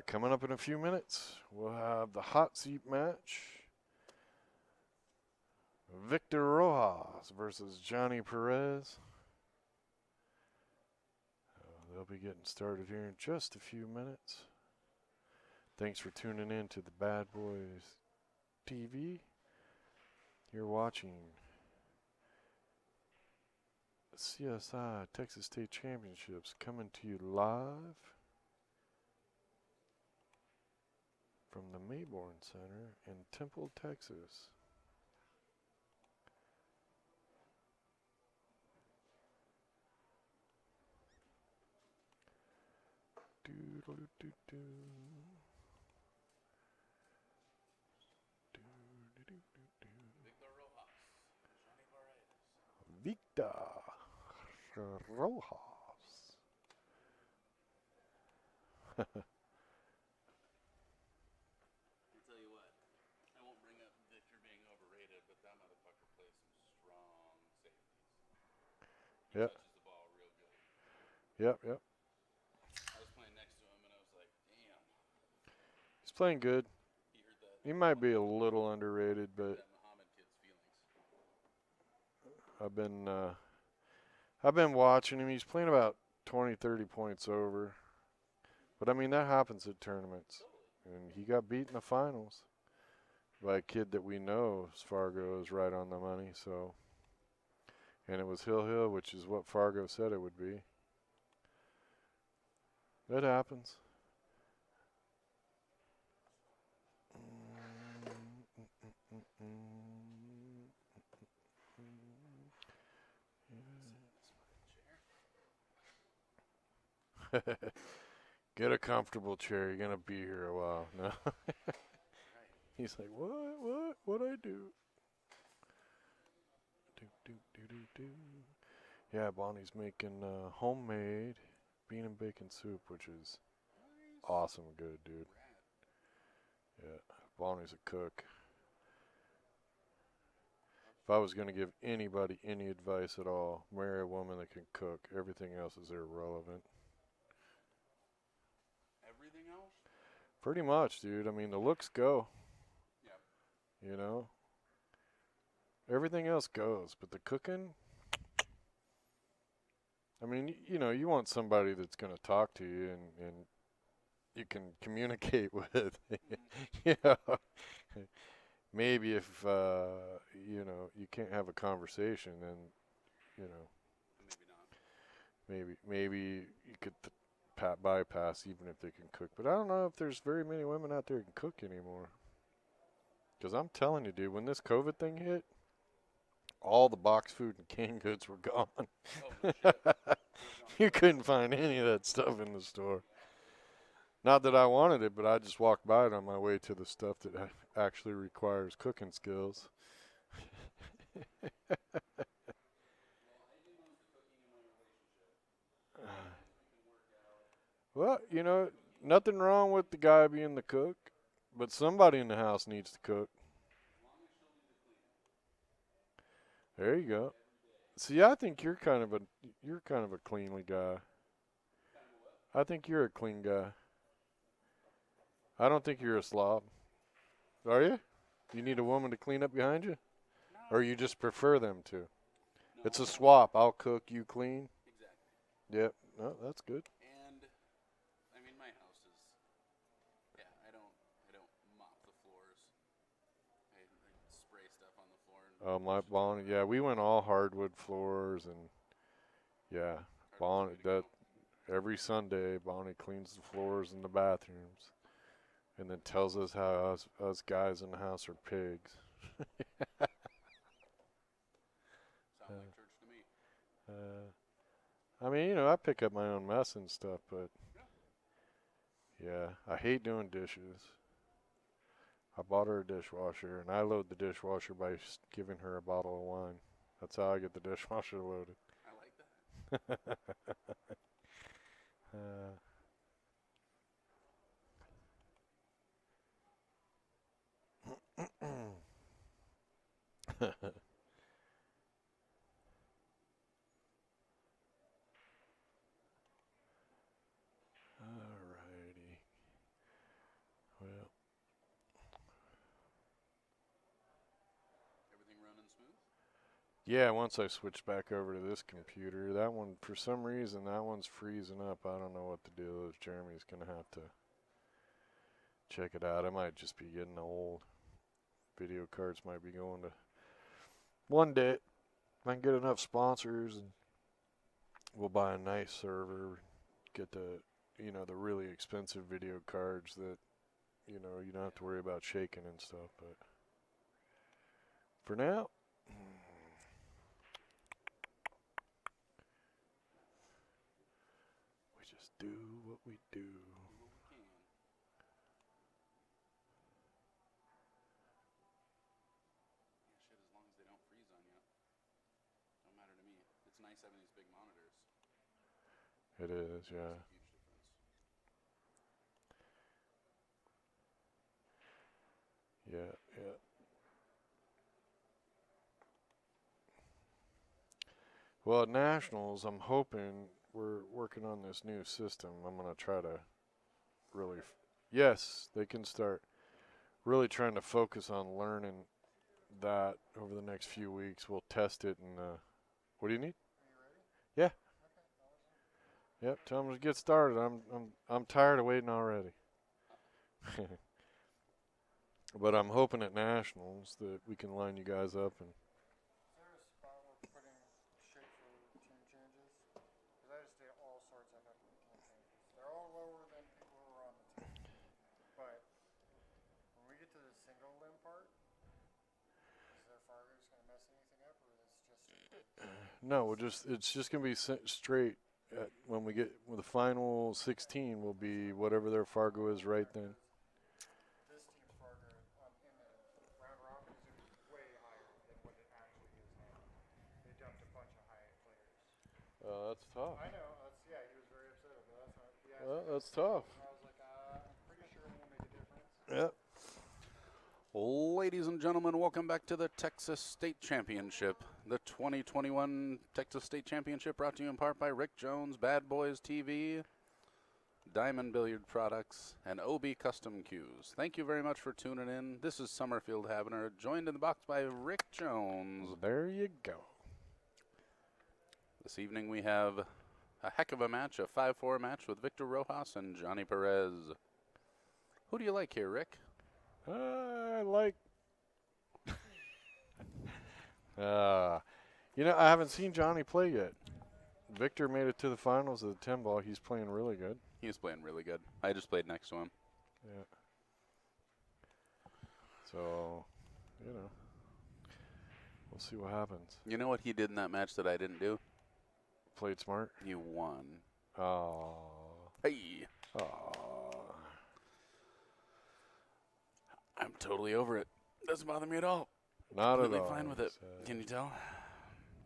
Coming up in a few minutes, we'll have the hot seat match. Victor Rojas versus Johnny Perez. They'll be getting started here in just a few minutes. Thanks for tuning in to the Bad Boys TV. You're watching CSI Texas State Championships coming to you live from the Mayborn Center in Temple, Texas. Doodle-doo-doo-doo. Victor Rojas, Johnny Perez. Victor Rojas. I'll tell you what, I won't bring up Victor being overrated, but that motherfucker plays some strong safeties. He Yep. touches the ball real good. Yep. I was playing next to him, and I was like, damn. He's playing good. He heard that. He might be a little underrated, but That Muhammad kid's feelings. I've been watching him. He's playing about 20, 30 points over. But I mean, that happens at tournaments. And he got beat in the finals by a kid that we know Fargo is right on the money, so. And it was Hill, which is what Fargo said it would be. That happens. Get a comfortable chair. You're going to be here a while. No. He's like, what? What'd I do? Yeah, Bonnie's making homemade bean and bacon soup, which is awesome good, dude. Yeah, Bonnie's a cook. If I was going to give anybody any advice at all, marry a woman that can cook. Everything else is irrelevant. Everything else? Pretty much, dude. I mean, the looks go. Yeah. You know? Everything else goes, but the cooking, I mean, you know, you want somebody that's going to talk to you and you can communicate with. You know? Maybe if, you know, you can't have a conversation, then, you know, Maybe not. maybe you could bypass even if they can cook. But I don't know if there's very many women out there who can cook anymore. Because I'm telling you, dude, when this COVID thing hit, all the box food and canned goods were gone. Oh, no shit. You couldn't find any of that stuff in the store. Not that I wanted it, but I just walked by it on my way to the stuff that actually requires cooking skills. Well, you know, nothing wrong with the guy being the cook, but somebody in the house needs to cook. There you go. See, I think you're kind of a cleanly guy. I think you're a clean guy. I don't think you're a slob. Are you? You need a woman to clean up behind you? No. Or you just prefer them to? No, It's a swap. I'll cook, you clean. Exactly. Yep. No, that's good. And I mean, my house is. Yeah, I don't mop the floors. I spray stuff on the floor. And My Bonnie, yeah, we went all hardwood floors and yeah, Bonnie, that every Sunday Bonnie cleans the floors in the bathrooms and then tells us how us guys in the house are pigs. Sounds like church to me. I mean, you know, I pick up my own mess and stuff, but yeah, I hate doing dishes. I bought her a dishwasher, and I load the dishwasher by giving her a bottle of wine. That's how I get the dishwasher loaded. I like that. Alrighty. Yeah, once I switch back over to this computer, that one, for some reason, that one's freezing up. I don't know what the deal is. Jeremy's going to have to check it out. I might just be getting old. Video cards might be going to one day. If I can get enough sponsors, and we'll buy a nice server, get the, the really expensive video cards that, you don't have to worry about shaking and stuff. But for now, we just do what we do. Nice having these big monitors. It is, yeah. Yeah, yeah. Well, at Nationals, I'm hoping we're working on this new system. I'm going to try to really, yes, they can start really trying to focus on learning that over the next few weeks. We'll test it and, what do you need? Yeah. Yep. Tell them to get started. I'm tired of waiting already. But I'm hoping at Nationals that we can line you guys up and. Is there a spot where putting shit for team changes? Because I just did all sorts of fucking team changes. They're all lower than people who are on the team. But when we get to the single limb part, is their Fargo's going to mess anything up, or is just? No, it's just gonna be straight. When we get with the final 16, will be whatever their Fargo is right then. This team's Fargo in the round robin is going to be way higher than what it actually is now. They dumped a bunch of high players. That's tough. I know. He was very upset over that. That's tough. I was like, I'm pretty sure it won't make a difference. Yep. Ladies and gentlemen, welcome back to the Texas State Championship. The 2021 Texas State Championship brought to you in part by Rick Jones, Bad Boys TV, Diamond Billiard Products, and OB Custom Cues. Thank you very much for tuning in. This is Summerfield Havener, joined in the box by Rick Jones. There you go. This evening we have a heck of a match, a 5-4 match with Victor Rojas and Johnny Perez. Who do you like here, Rick? I like. I haven't seen Johnny play yet. Victor made it to the finals of the 10 ball. He's playing really good. He's playing really good. I just played next to him. Yeah. So, we'll see what happens. You know what he did in that match that I didn't do? Played smart. You won. Oh. Hey. Oh. I'm totally over it. Doesn't bother me at all. Not at all. Completely fine with it. Can you tell?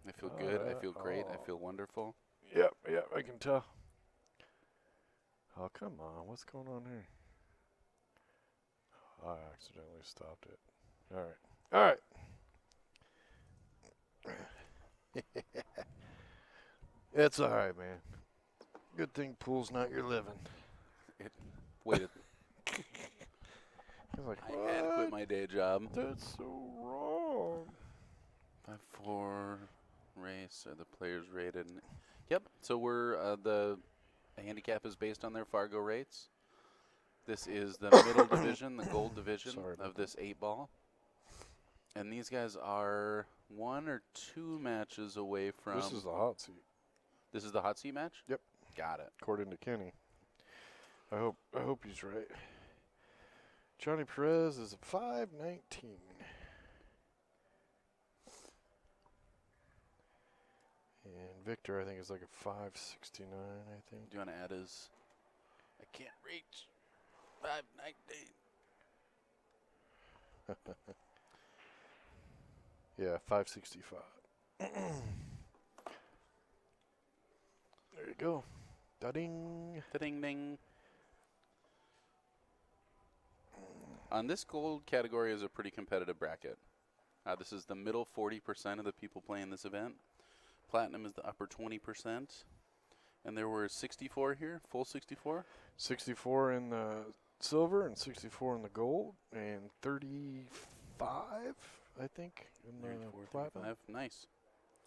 I feel good. I feel great. I feel wonderful. Yep, I can tell. Oh, come on. What's going on here? Oh, I accidentally stopped it. All right. It's all right, man. Good thing pool's not your living. Wait. He's like, I had to quit my day job. That's so wrong. 5-4 race. Are the players rated? Yep. So we're the handicap is based on their Fargo rates. This is the middle division, the gold division of this 8-ball. And these guys are 1 or 2 matches away from. This is the hot seat. This is the hot seat match? Yep. Got it. According to Kenny. I hope he's right. Johnny Perez is a 5'19". And Victor, I think, is like a 5'69", I think. Do you want to add his? I can't reach. 5'19". Yeah, 565. There you go. Da-ding. Da-ding ding. On this gold category is a pretty competitive bracket. This is the middle 40% of the people playing this event. Platinum is the upper 20%. And there were 64 here, full 64? 64 in the silver and 64 in the gold and 35, I think, in the platinum. 35. Nice.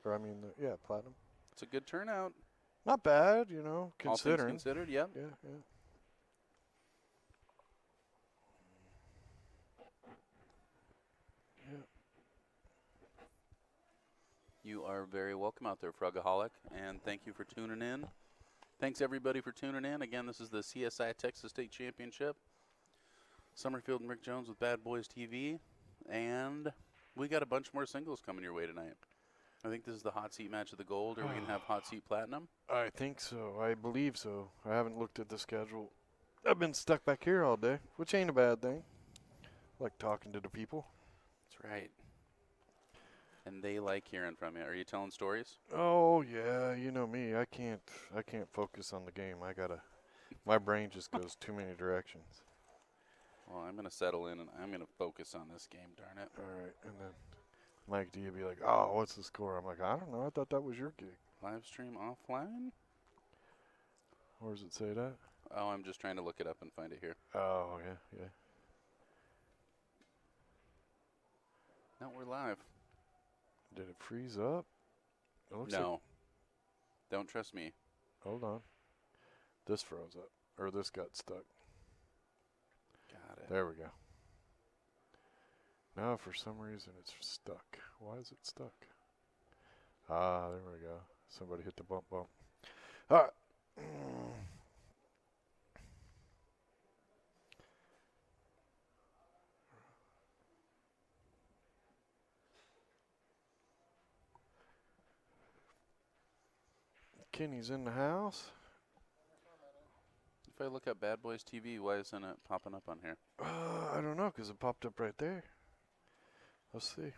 Or I mean, yeah, platinum. It's a good turnout. Not bad, All things considering. considered, yep. Yeah, yeah. Yeah. You are very welcome out there, Frugaholic, and thank you for tuning in. Thanks, everybody, for tuning in. Again, this is the CSI Texas State Championship. Summerfield and Rick Jones with Bad Boys TV, and we got a bunch more singles coming your way tonight. I think this is the hot seat match of the gold. Are we going to have hot seat platinum? I think so. I believe so. I haven't looked at the schedule. I've been stuck back here all day, which ain't a bad thing. Like talking to the people. That's right. And they like hearing from you. Are you telling stories? Oh yeah, you know me. I can't focus on the game. My brain just goes too many directions. Well, I'm going to settle in, and I'm going to focus on this game, darn it. All right, and then Mike D would be like, "Oh, what's the score?" I'm like, "I don't know. I thought that was your gig." Live stream offline? Or does it say that? Oh, I'm just trying to look it up and find it here. Oh yeah, yeah. No, we're live. Did it freeze up? It looks No. Don't trust me. Hold on. This froze up, or this got stuck. Got it. There we go. Now, for some reason, it's stuck. Why is it stuck? Ah, there we go. Somebody hit the bump. All right. Kenny's in the house. If I look up Bad Boys TV, why isn't it popping up on here? I don't know, because it popped up right there. Let's see.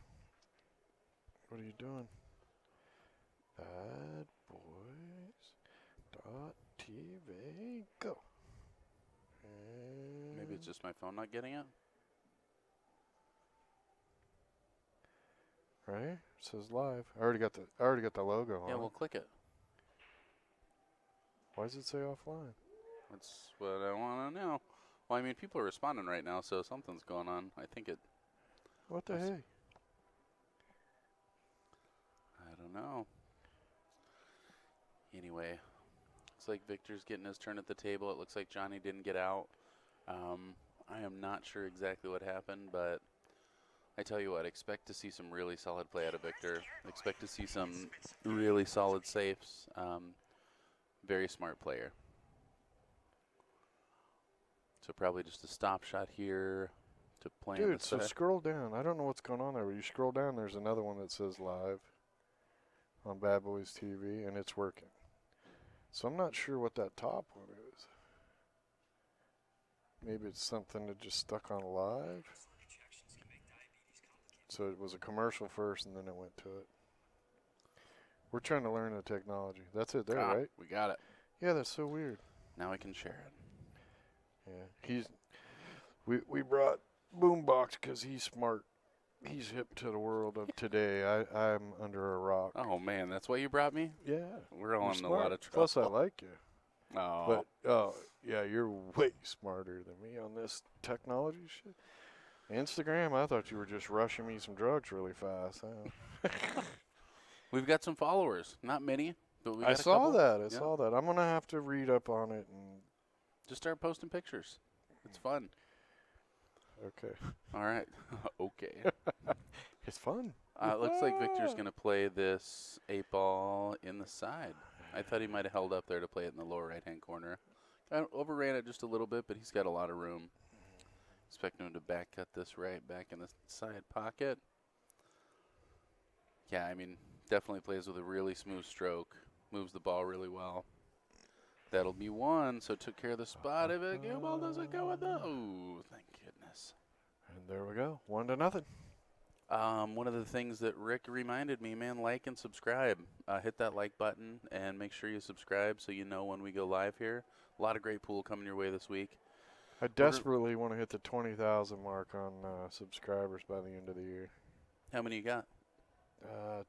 What are you doing? BadBoys.tv. Go. Maybe it's just my phone not getting it? Right here. It says live. I already got the logo on. Yeah, it. we'll click it. Why does it say offline? That's what I want to know. Well, I mean, people are responding right now, so something's going on. I think it... What the heck? I don't know. Anyway, looks like Victor's getting his turn at the table. It looks like Johnny didn't get out. I am not sure exactly what happened, but I tell you what, expect to see some really solid play out of Victor. Expect to see some really solid safes. Very smart player. So probably just a stop shot here to play. Dude, so scroll down. I don't know what's going on there, but you scroll down, there's another one that says live on Bad Boys TV, and it's working. So I'm not sure what that top one is. Maybe it's something that just stuck on live. So it was a commercial first, and then it went to it. We're trying to learn the technology. That's it there, right? We got it. Yeah, that's so weird. Now I can share it. Yeah, we brought Boombox because he's smart. He's hip to the world of today. I'm under a rock. Oh, man, that's why you brought me? Yeah. We're all in a smart. lot of trouble. Plus, I like you. Oh. But, yeah, you're way smarter than me on this technology shit. Instagram, I thought you were just rushing me some drugs really fast. We've got some followers. Not many, but we got I a saw couple. that. I Yeah. saw that. I'm going to have to read up on it. And Just start posting pictures. It's fun. okay. All right. Okay. It's fun. It looks like Victor's going to play this 8-ball in the side. I thought he might have held up there to play it in the lower right-hand corner. I overran it just a little bit, but he's got a lot of room. Expecting him to back cut this right back in the side pocket. Yeah, I mean, definitely plays with a really smooth stroke. Moves the ball really well. That'll be one, so took care of the spot. If a good ball doesn't go with the... Oh, thank goodness. And there we go. 1-0. One of the things that Rick reminded me, man, like and subscribe. Hit that like button and make sure you subscribe so you know when we go live here. A lot of great pool coming your way this week. I desperately want to hit the 20,000 mark on subscribers by the end of the year. How many you got?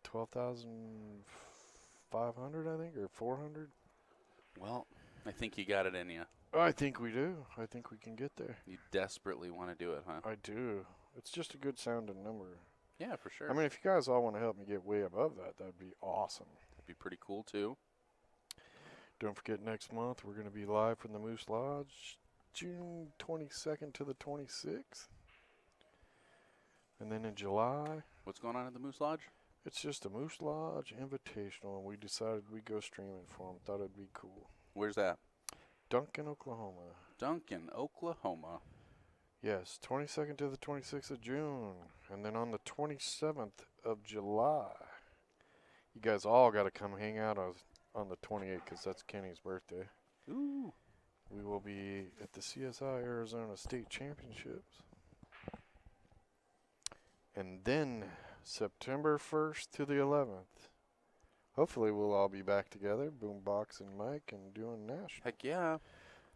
12,500, I think, or 400. Well, I think you got it in you. I think we do. I think we can get there. You desperately want to do it, huh? I do. It's just a good sounding number. Yeah, for sure. I mean, if you guys all want to help me get way above that, that'd be awesome. That'd be pretty cool too. Don't forget, next month we're going to be live from the Moose Lodge, June 22nd to the 26th. And then in July, What's going on at the Moose Lodge? it's just a Moose Lodge Invitational, and we decided we'd go streaming for them. Thought it'd be cool. Where's that? Duncan, Oklahoma. Duncan, Oklahoma. Yes, 22nd to the 26th of June. And then on the 27th of July, you guys all got to come hang out on the 28th because that's Kenny's birthday. Ooh. We will be at the CSI Arizona State Championships. And then September 1st to the 11th. Hopefully we'll all be back together, Boombox and Mike, and doing national. Heck yeah.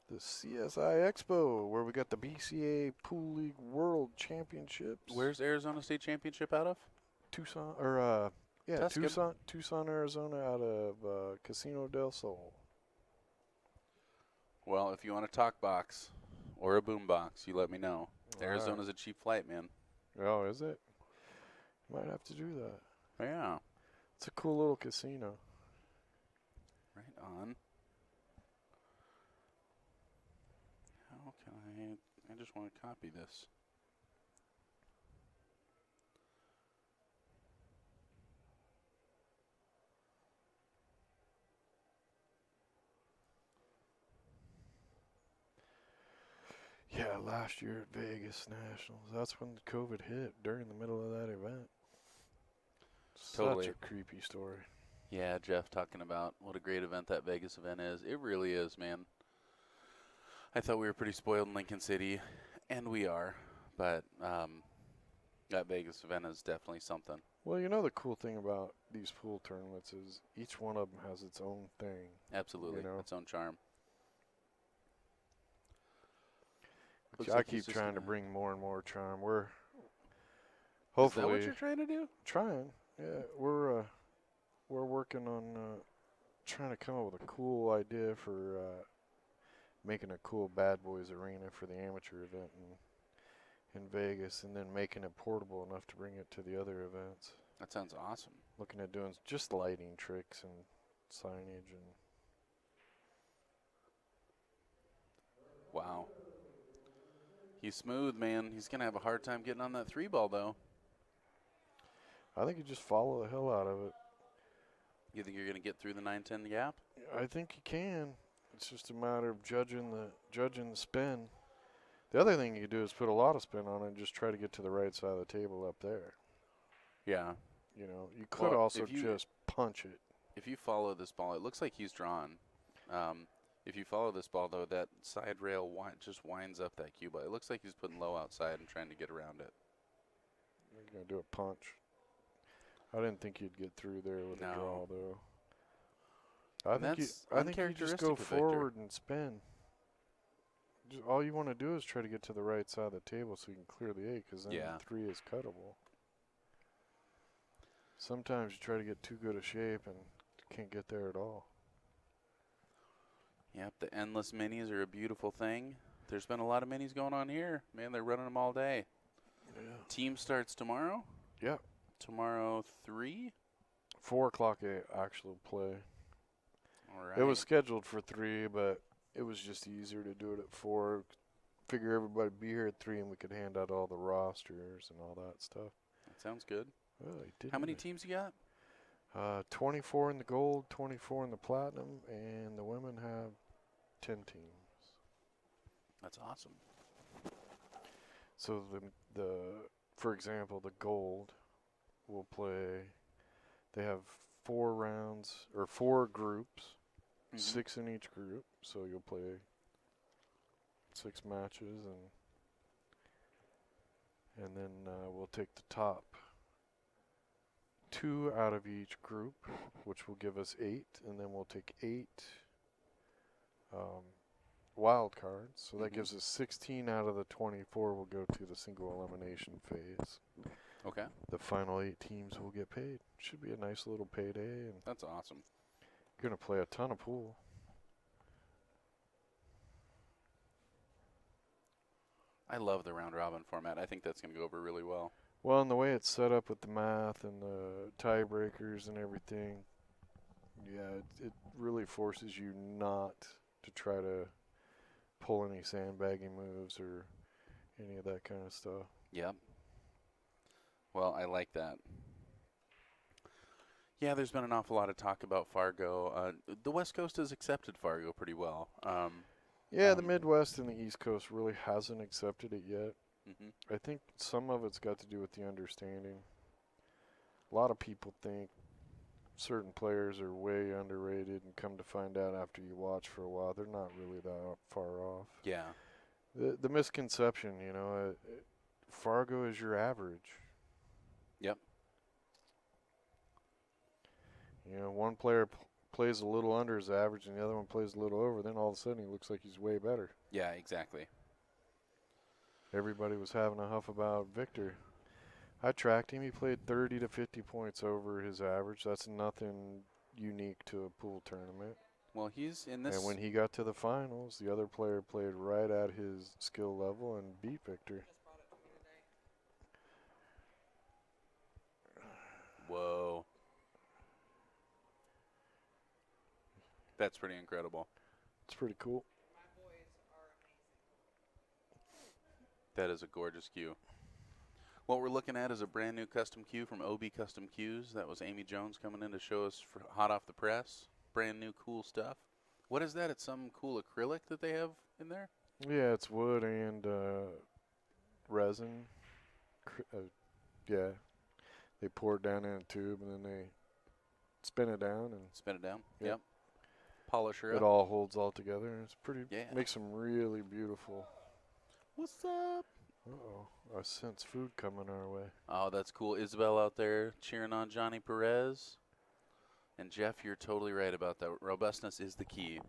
The CSI Expo, where we got the BCA Pool League World Championships. Where's Arizona State Championship out of? Tucson, or Tuscan. Tucson, Arizona, out of Casino del Sol. Well, if you want a talk box or a boom box, you let me know. Arizona's a cheap flight, man. Oh, is it? Might have to do that. Yeah. It's a cool little casino. Right on. How can I just want to copy this. Yeah, last year at Vegas Nationals. That's when the COVID hit during the middle of that event. Totally. Such a creepy story. Yeah, Jeff talking about what a great event that Vegas event is. It really is, man. I thought we were pretty spoiled in Lincoln City, and we are. But that Vegas event is definitely something. Well, you know the cool thing about these pool tournaments is each one of them has its own thing. Absolutely. You know? Its own charm. Which Looks I like he's keep just trying to gonna- bring more and more charm. We're Is that hopefully what you're trying to do? trying. Yeah, we're working on trying to come up with a cool idea for making a cool Bad Boys arena for the amateur event in Vegas, and then making it portable enough to bring it to the other events. That sounds awesome. Looking at doing just lighting tricks and signage and Wow. He's smooth, man. He's going to have a hard time getting on that 3-ball, though. I think you just follow the hell out of it. You think you're going to get through the 9-10 gap? I think you can. It's just a matter of judging the spin. The other thing you could do is put a lot of spin on it and just try to get to the right side of the table up there. Yeah. You know, you could Well, also if you- just punch it. If you follow this ball, it looks like he's drawn. If you follow this ball, though, that side rail just winds up that cue ball. It looks like he's putting low outside and trying to get around it. You're going to do a punch. I didn't think you'd get through there with a No. draw, though. I And think that's you just uncharacteristic go of Victor. forward and spin. All you want to do is try to get to the right side of the table so you can clear the 8, because then Yeah. 3 is cuttable. Sometimes you try to get too good a shape and can't get there at all. Yep, the endless minis are a beautiful thing. There's been a lot of minis going on here. Man, they're running them all day. Yeah. Team starts tomorrow? Yeah. Tomorrow 3? 4 o'clock actual play. All right. It was scheduled for 3, but it was just easier to do it at 4. Figure everybody would be here at 3 and we could hand out all the rosters and all that stuff. That sounds good. Well, they did How many teams you got? 24 in the gold, 24 in the platinum, and the women have 10 teams. That's awesome. So for example, the gold will play. They have 4 rounds or 4 groups, 6 in each group. So you'll play 6 matches, and then we'll take the top 2 out of each group, which will give us 8, and then we'll take 8 wild cards. So that gives us 16 out of the 24 will go to the single elimination phase. Okay. The final 8 teams will get paid. Should be a nice little payday, and That's awesome. you're going to play a ton of pool. I love the round robin format. I think that's going to go over really well. Well, and the way it's set up with the math and the tiebreakers and everything, yeah, it really forces you not to try to pull any sandbagging moves or any of that kind of stuff. Yep. Well, I like that. Yeah, there's been an awful lot of talk about Fargo. The West Coast has accepted Fargo pretty well. Yeah, the Midwest and the East Coast really hasn't accepted it yet. Mhm. I think some of it's got to do with the understanding. A lot of people think certain players are way underrated, and come to find out after you watch for a while, they're not really that far off. Yeah. The misconception, Fargo is your average. Yep. One player plays a little under his average, and the other one plays a little over. Then all of a sudden, he looks like he's way better. Yeah, exactly. Everybody was having a huff about Victor. I tracked him. He played 30 to 50 points over his average. That's nothing unique to a pool tournament. Well, he's in this. And when he got to the finals, the other player played right at his skill level and beat Victor. Whoa. That's pretty incredible. It's pretty cool. That is a gorgeous cue. What we're looking at is a brand new custom cue from OB Custom Cues. That was Amy Jones coming in to show us hot off the press. Brand new cool stuff. What is that? It's some cool acrylic that they have in there? Yeah, it's wood and resin. Yeah. They pour it down in a tube and then they spin it down and Spin it down. Yep. Yep. Polish her it up. all holds all together. And it's pretty. Yeah. Makes them really beautiful. What's up? Uh-oh. I sense food coming our way. Oh, that's cool. Isabel out there cheering on Johnny Perez. And Jeff, you're totally right about that. Robustness is the key.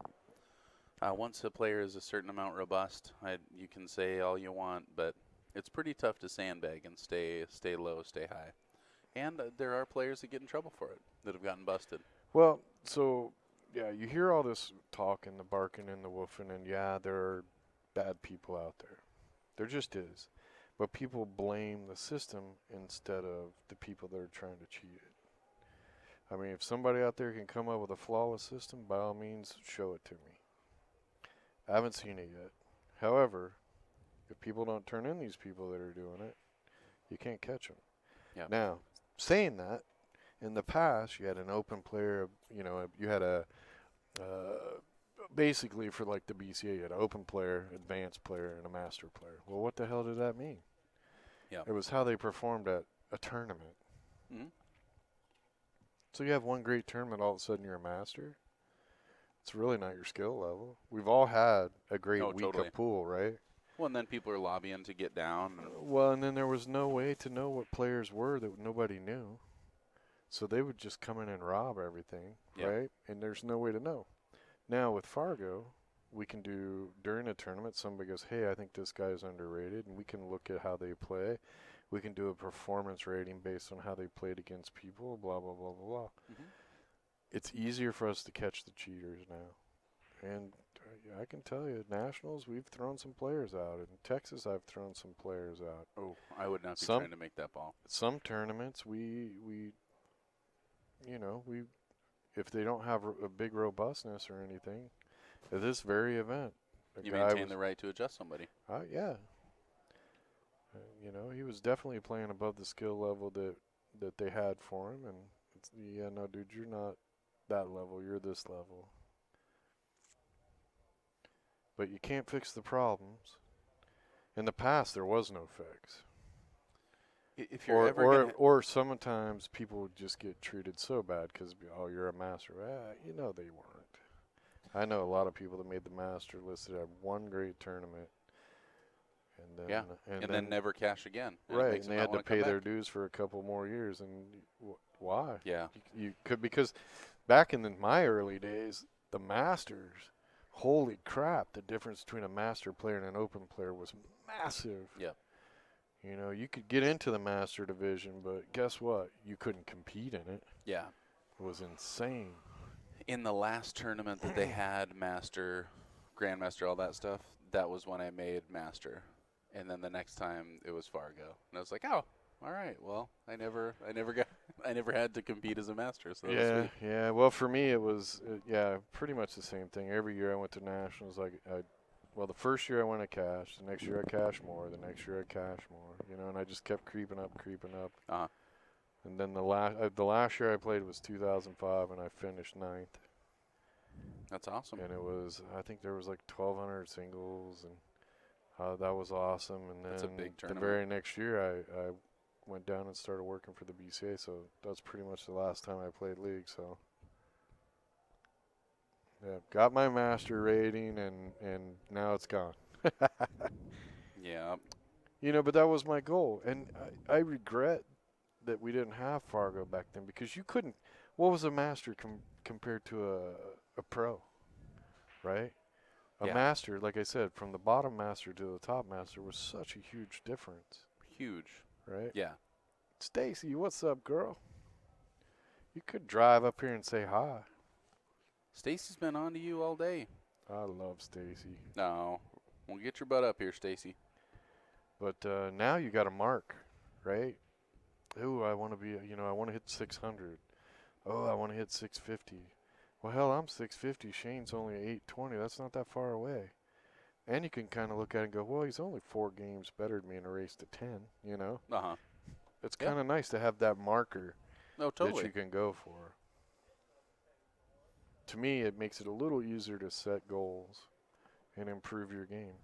Once a player is a certain amount robust, you can say all you want, but it's pretty tough to sandbag and stay low, stay high. And there are players that get in trouble for it, that have gotten busted. Well, so, yeah, you hear all this talk and the barking and the woofing, and yeah, there are bad people out there. There just is. But people blame the system instead of the people that are trying to cheat it. I mean, if somebody out there can come up with a flawless system, by all means, show it to me. I haven't seen it yet. However, if people don't turn in these people that are doing it, you can't catch them. Yep. Now, saying that, in the past, you had an open player, you had a basically for like the BCA, you had an open player, advanced player, and a master player. Well, what the hell did that mean? Yeah. It was how they performed at a tournament. Mm-hmm. So you have one great tournament, all of a sudden you're a master. It's really not your skill level. We've all had a great week totally. of pool, right? Well, and then people are lobbying to get down. Well, and then there was no way to know what players were that nobody knew. So they would just come in and rob everything, Yep. right? And there's no way to know. Now with Fargo, we can do, during a tournament, somebody goes, hey, I think this guy is underrated, and we can look at how they play. We can do a performance rating based on how they played against people, blah, blah, blah, blah, blah. Mm-hmm. It's easier for us to catch the cheaters now. And I can tell you, Nationals, we've thrown some players out. In Texas, I've thrown some players out. Oh, I would not be Some- trying to make that ball. Some tournaments, if they don't have a big robustness or anything, at this very event, You maintain the right to adjust somebody. yeah. He was definitely playing above the skill level that they had for him, and no, dude, you're not that level. You're this level. But you can't fix the problems. In the past, there was no fix. If you're ever gonna, Or sometimes people would just get treated so bad because, oh, you're a master. They weren't. I know a lot of people that made the master list that had one great tournament. And then, and then never cash again. And it right, makes and them they not had to wanna come pay their back. dues for a couple more years. And why? Yeah. You could, because back in my early days, the masters, holy crap, the difference between a master player and an open player was massive. Yeah. You could get into the master division, but guess what? You couldn't compete in it. Yeah. It was insane. In the last tournament that they had master, grandmaster, all that stuff, that was when I made master. And then the next time it was Fargo. And I was like, oh, All right. Well, I never I never had to compete as a master, so that was Yeah, sweet. yeah. Well, for me, it was pretty much the same thing. Every year I went to nationals. Well, the first year I went to cash. The next year I cashed more. The next year I cashed more. And I just kept creeping up, creeping up. Uh-huh. And then the last year I played was 2005, and I finished ninth. That's awesome. And I think there was like 1,200 singles, and that was awesome. And then That's a big the tournament. very next year I went down and started working for the BCA. So that's pretty much the last time I played league. So. Yeah, got my master rating, and now it's gone. Yeah. But that was my goal, and I regret that we didn't have Fargo back then because you couldn't. What was a master compared to a pro, right? A Yeah. master, like I said, from the bottom master to the top master was such a huge difference, Huge. right? Yeah. Stacy, what's up, girl? You could drive up here and say hi. Stacy's been on to you all day. I love Stacy. No. Well, get your butt up here, Stacy. But now you got a mark, right? Ooh, I want to be, I want to hit 600. Oh, I want to hit 650. Well, hell, I'm 650. Shane's only 820. That's not that far away. And you can kind of look at it and go, well, he's only 4 games better than me in a race to 10, Uh-huh. It's Yeah. kind of nice to have that marker No, that totally. you can go for. To me, it makes it a little easier to set goals and improve your game.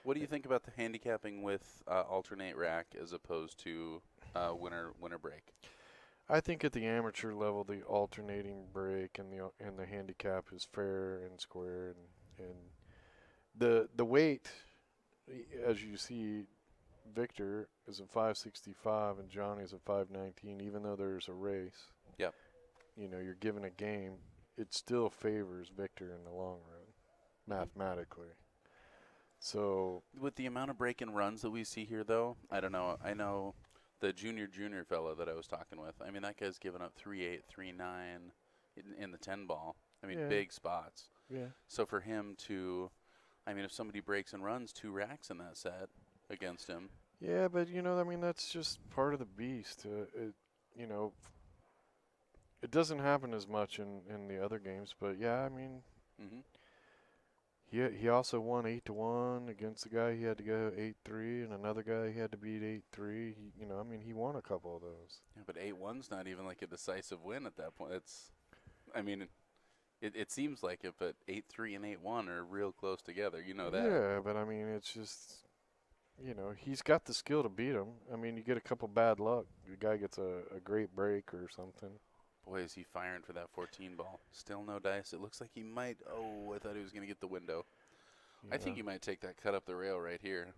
What do you think about the handicapping with alternate rack as opposed to winner break? I think at the amateur level, the alternating break and the handicap is fair and square, and the weight, as you see, Victor is a 565 and Johnny's a 519. Even though there's a race, Yep. you're given a game, it still favors Victor in the long run, mathematically. So With the amount of break and runs that we see here, though, I don't know. I know the junior fella that I was talking with. I mean, that guy's given up 3.8, 3.9 in the 10 ball. I mean, Yeah. big spots. yeah, So for him to, I mean, if somebody breaks and runs 2 racks in that set against him, yeah, but that's just part of the beast. It doesn't happen as much in the other games, but yeah, I mean. mm-hmm. He also won 8-1 against a guy he had to go 8-3, and another guy he had to beat 8-3. He won a couple of those. Yeah, but 8-1's not even like a decisive win at that point. I mean, it seems like it, but 8-3 and 8-1 are real close together. You know that. Yeah, but I mean, it's just, he's got the skill to beat him. I mean, you get a couple bad luck. The guy gets a great break or something. Boy, is he firing for that 14 ball. Still no dice. It looks like he might. Oh, I thought he was going to get the window. I think he might take that cut up the rail right here.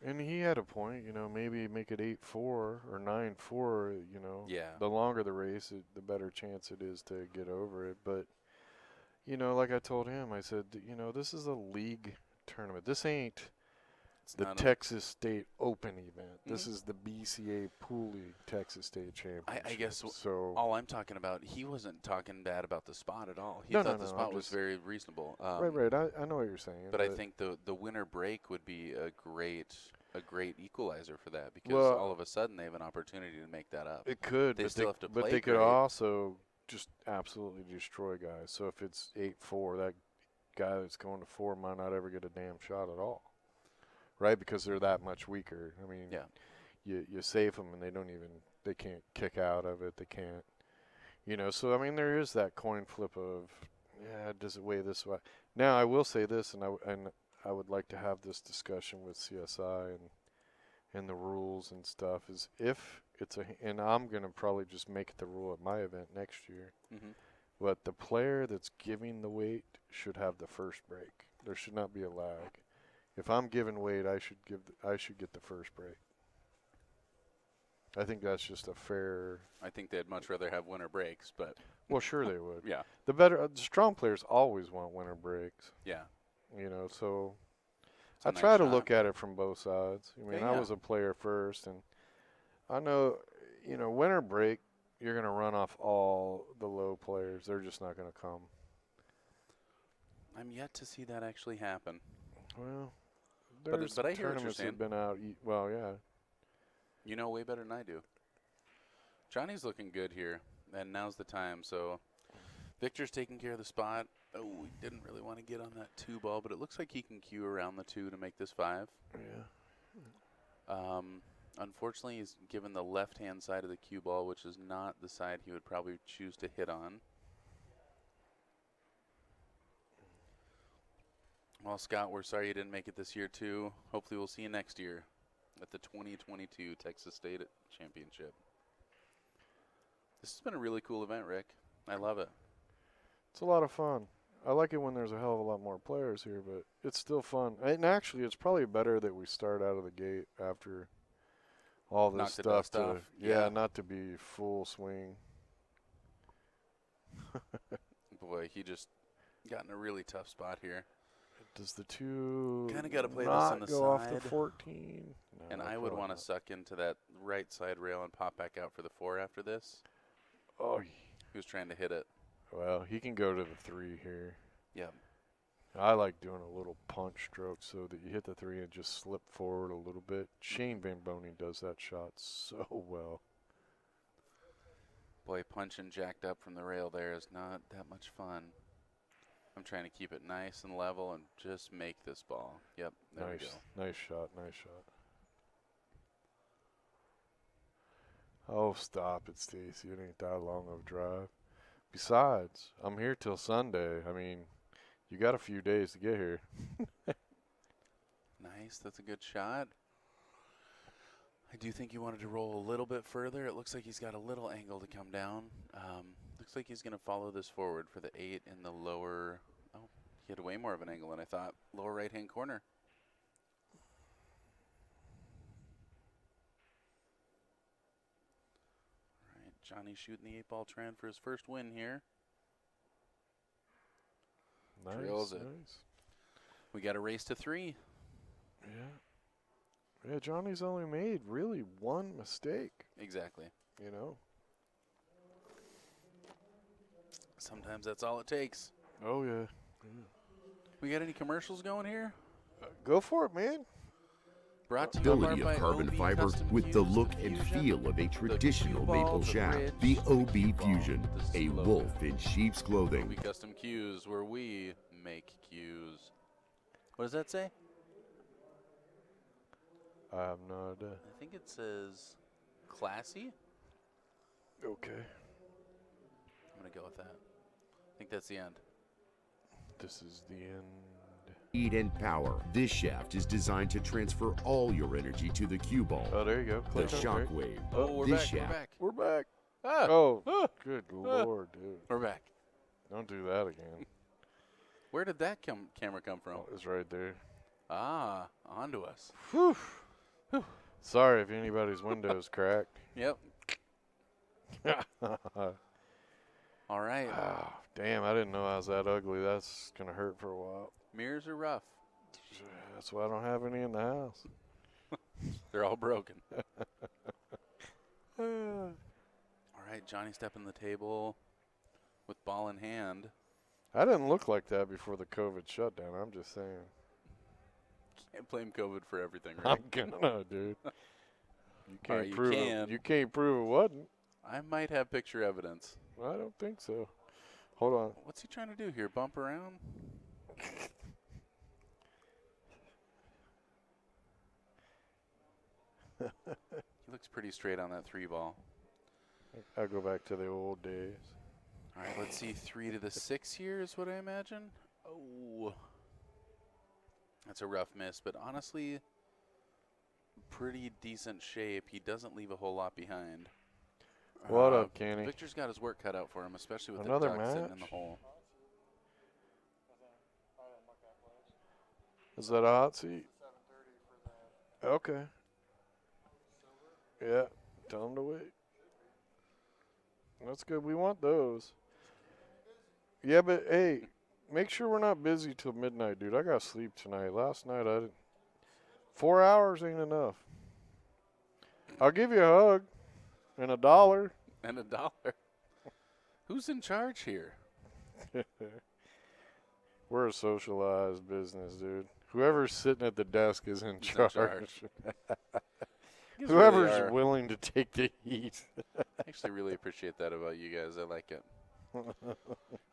And he had a point, maybe make it 8-4 or 9-4, Yeah. The longer the race, the better chance it is to get over it. But, like I told him, I said, this is a league tournament. This ain't It's the not Texas State Open event. This is the BCA Pool League Texas State Championship. I guess so. all I'm talking about, he wasn't talking bad about the spot at all. He No, thought no, the no, spot I'm was just- very reasonable. Right. I know what you're saying. But I think the winner break would be a great equalizer for that because Well, all of a sudden they have an opportunity to make that up. it could, they but still have to but play they could great. also just absolutely destroy guys. So if it's 8-4, that guy that's going to 4 might not ever get a damn shot at all. Right, because they're that much weaker. I mean, Yeah. you save them and they can't kick out of it. They can't, So I mean, there is that coin flip of, does it weigh this way? Now I will say this, and I would like to have this discussion with CSI and the rules and stuff. Is if it's and I'm gonna probably just make it the rule at my event next year. Mm-hmm. But the player that's giving the weight should have the first break. There should not be a lag. If I'm giving weight, I should get the first break. I think that's just a fair. I think they'd much rather have winner breaks, but Well, sure they would. yeah, The strong players always want winner breaks. yeah. So It's a I nice try to shot. look at it from both sides. I mean, Yeah, I yeah. was a player first, and I know, winner break, you're going to run off all the low players. They're just not going to come. I'm yet to see that actually happen. Well, But there's I hear what you're tournaments that saying. have been out. Well, yeah. You know way better than I do. Johnny's looking good here, and now's the time. So Victor's taking care of the spot. Oh, he didn't really want to get on that 2 ball, but it looks like he can cue around the 2 to make this 5. Yeah. Unfortunately, he's given the left-hand side of the cue ball, which is not the side he would probably choose to hit on. Well, Scott, we're sorry you didn't make it this year, too. Hopefully we'll see you next year at the 2022 Texas State Championship. This has been a really cool event, Rick. I love it. It's a lot of fun. I like it when there's a hell of a lot more players here, but it's still fun. And actually, it's probably better that we start out of the gate after all this Knock the stuff. dust off. Yeah, not to be full swing. Boy, he just got in a really tough spot here. Does the 2 Kinda gotta play this not on the go off the side. 14? No, And I would probably want to not. suck into that right side rail and pop back out for the 4 after this. Oh, He was trying to hit it. well, he can go to the 3 here. Yeah. I like doing a little punch stroke so that you hit the 3 and just slip forward a little bit. Shane Van Boning does that shot so well. Boy, punching jacked up from the rail there is not that much fun. I'm trying to keep it nice and level and just make this ball. Yep, there we go. Nice shot, nice shot. Oh, stop it, Stacy. It ain't that long of a drive. Besides, I'm here till Sunday. I mean, you got a few days to get here. Nice, that's a good shot. I do think he wanted to roll a little bit further. It looks like he's got a little angle to come down. Looks like he's going to follow this forward for the 8 in the lower. Oh, he had way more of an angle than I thought. Lower right-hand corner. All right, Johnny shooting the 8-ball trend for his first win here. Nice, Drills it. nice. We got a race to 3. Yeah. Yeah, Johnny's only made really one mistake, Exactly. you know. Sometimes that's all it takes. Oh, yeah. We got any commercials going here? Go for it, man. Brought to you Ability by of carbon OB fiber Custom with the Cues, look the and Fusion, feel of a the traditional cue ball, maple the shaft. bridge, The OB cue ball, Fusion, the a slogan. wolf in sheep's clothing. OB Custom Cues, where we make cues. What does that say? I have no idea. I think it says classy. Okay. I'm going to go with that. I think that's the end. This is the end. Speed and power. This shaft is designed to transfer all your energy to the cue ball. Oh, there you go. The Click on break. shockwave. Oh, we're this back. shaft. We're back. We're back. Ah, Oh, good Lord, dude. we're back. Don't do that again. Where did that camera come from? Oh, it's right there. Ah, onto us. Whew. Sorry if anybody's window's cracked. Yep. Oh, All right. damn, I didn't know I was that ugly. That's going to hurt for a while. Mirrors are rough. That's why I don't have any in the house. They're all broken. All right, Johnny stepping the table with ball in hand. I didn't look like that before the COVID shutdown. I'm just saying. Can't blame COVID for everything, right? I'm gonna, dude. You can't you prove can. it. You can't prove it wasn't. I might have picture evidence. I don't think so. Hold on. What's he trying to do here? Bump around? He looks pretty straight on that 3 ball. I'll go back to the old days. All right, let's see. 3 to the 6 here is what I imagine. Oh. That's a rough miss, but honestly, pretty decent shape. He doesn't leave a whole lot behind. What up, Kenny? Victor's got his work cut out for him, especially with Another the duck sitting in the match? hole. I didn't look at plays. Is that a hot seat? 7:30 for the Okay. Yeah. Tell them to wait. That's good. We want those. Yeah, but hey, make sure we're not busy till midnight, dude. I got to sleep tonight. Last night I didn't. 4 hours ain't enough. I'll give you a hug and $1. And $1. Who's in charge here? We're a socialized business, dude. Whoever's sitting at the desk is in He's in charge. charge. You guys really Whoever's are. willing to take the heat. I actually really appreciate that about you guys. I like it.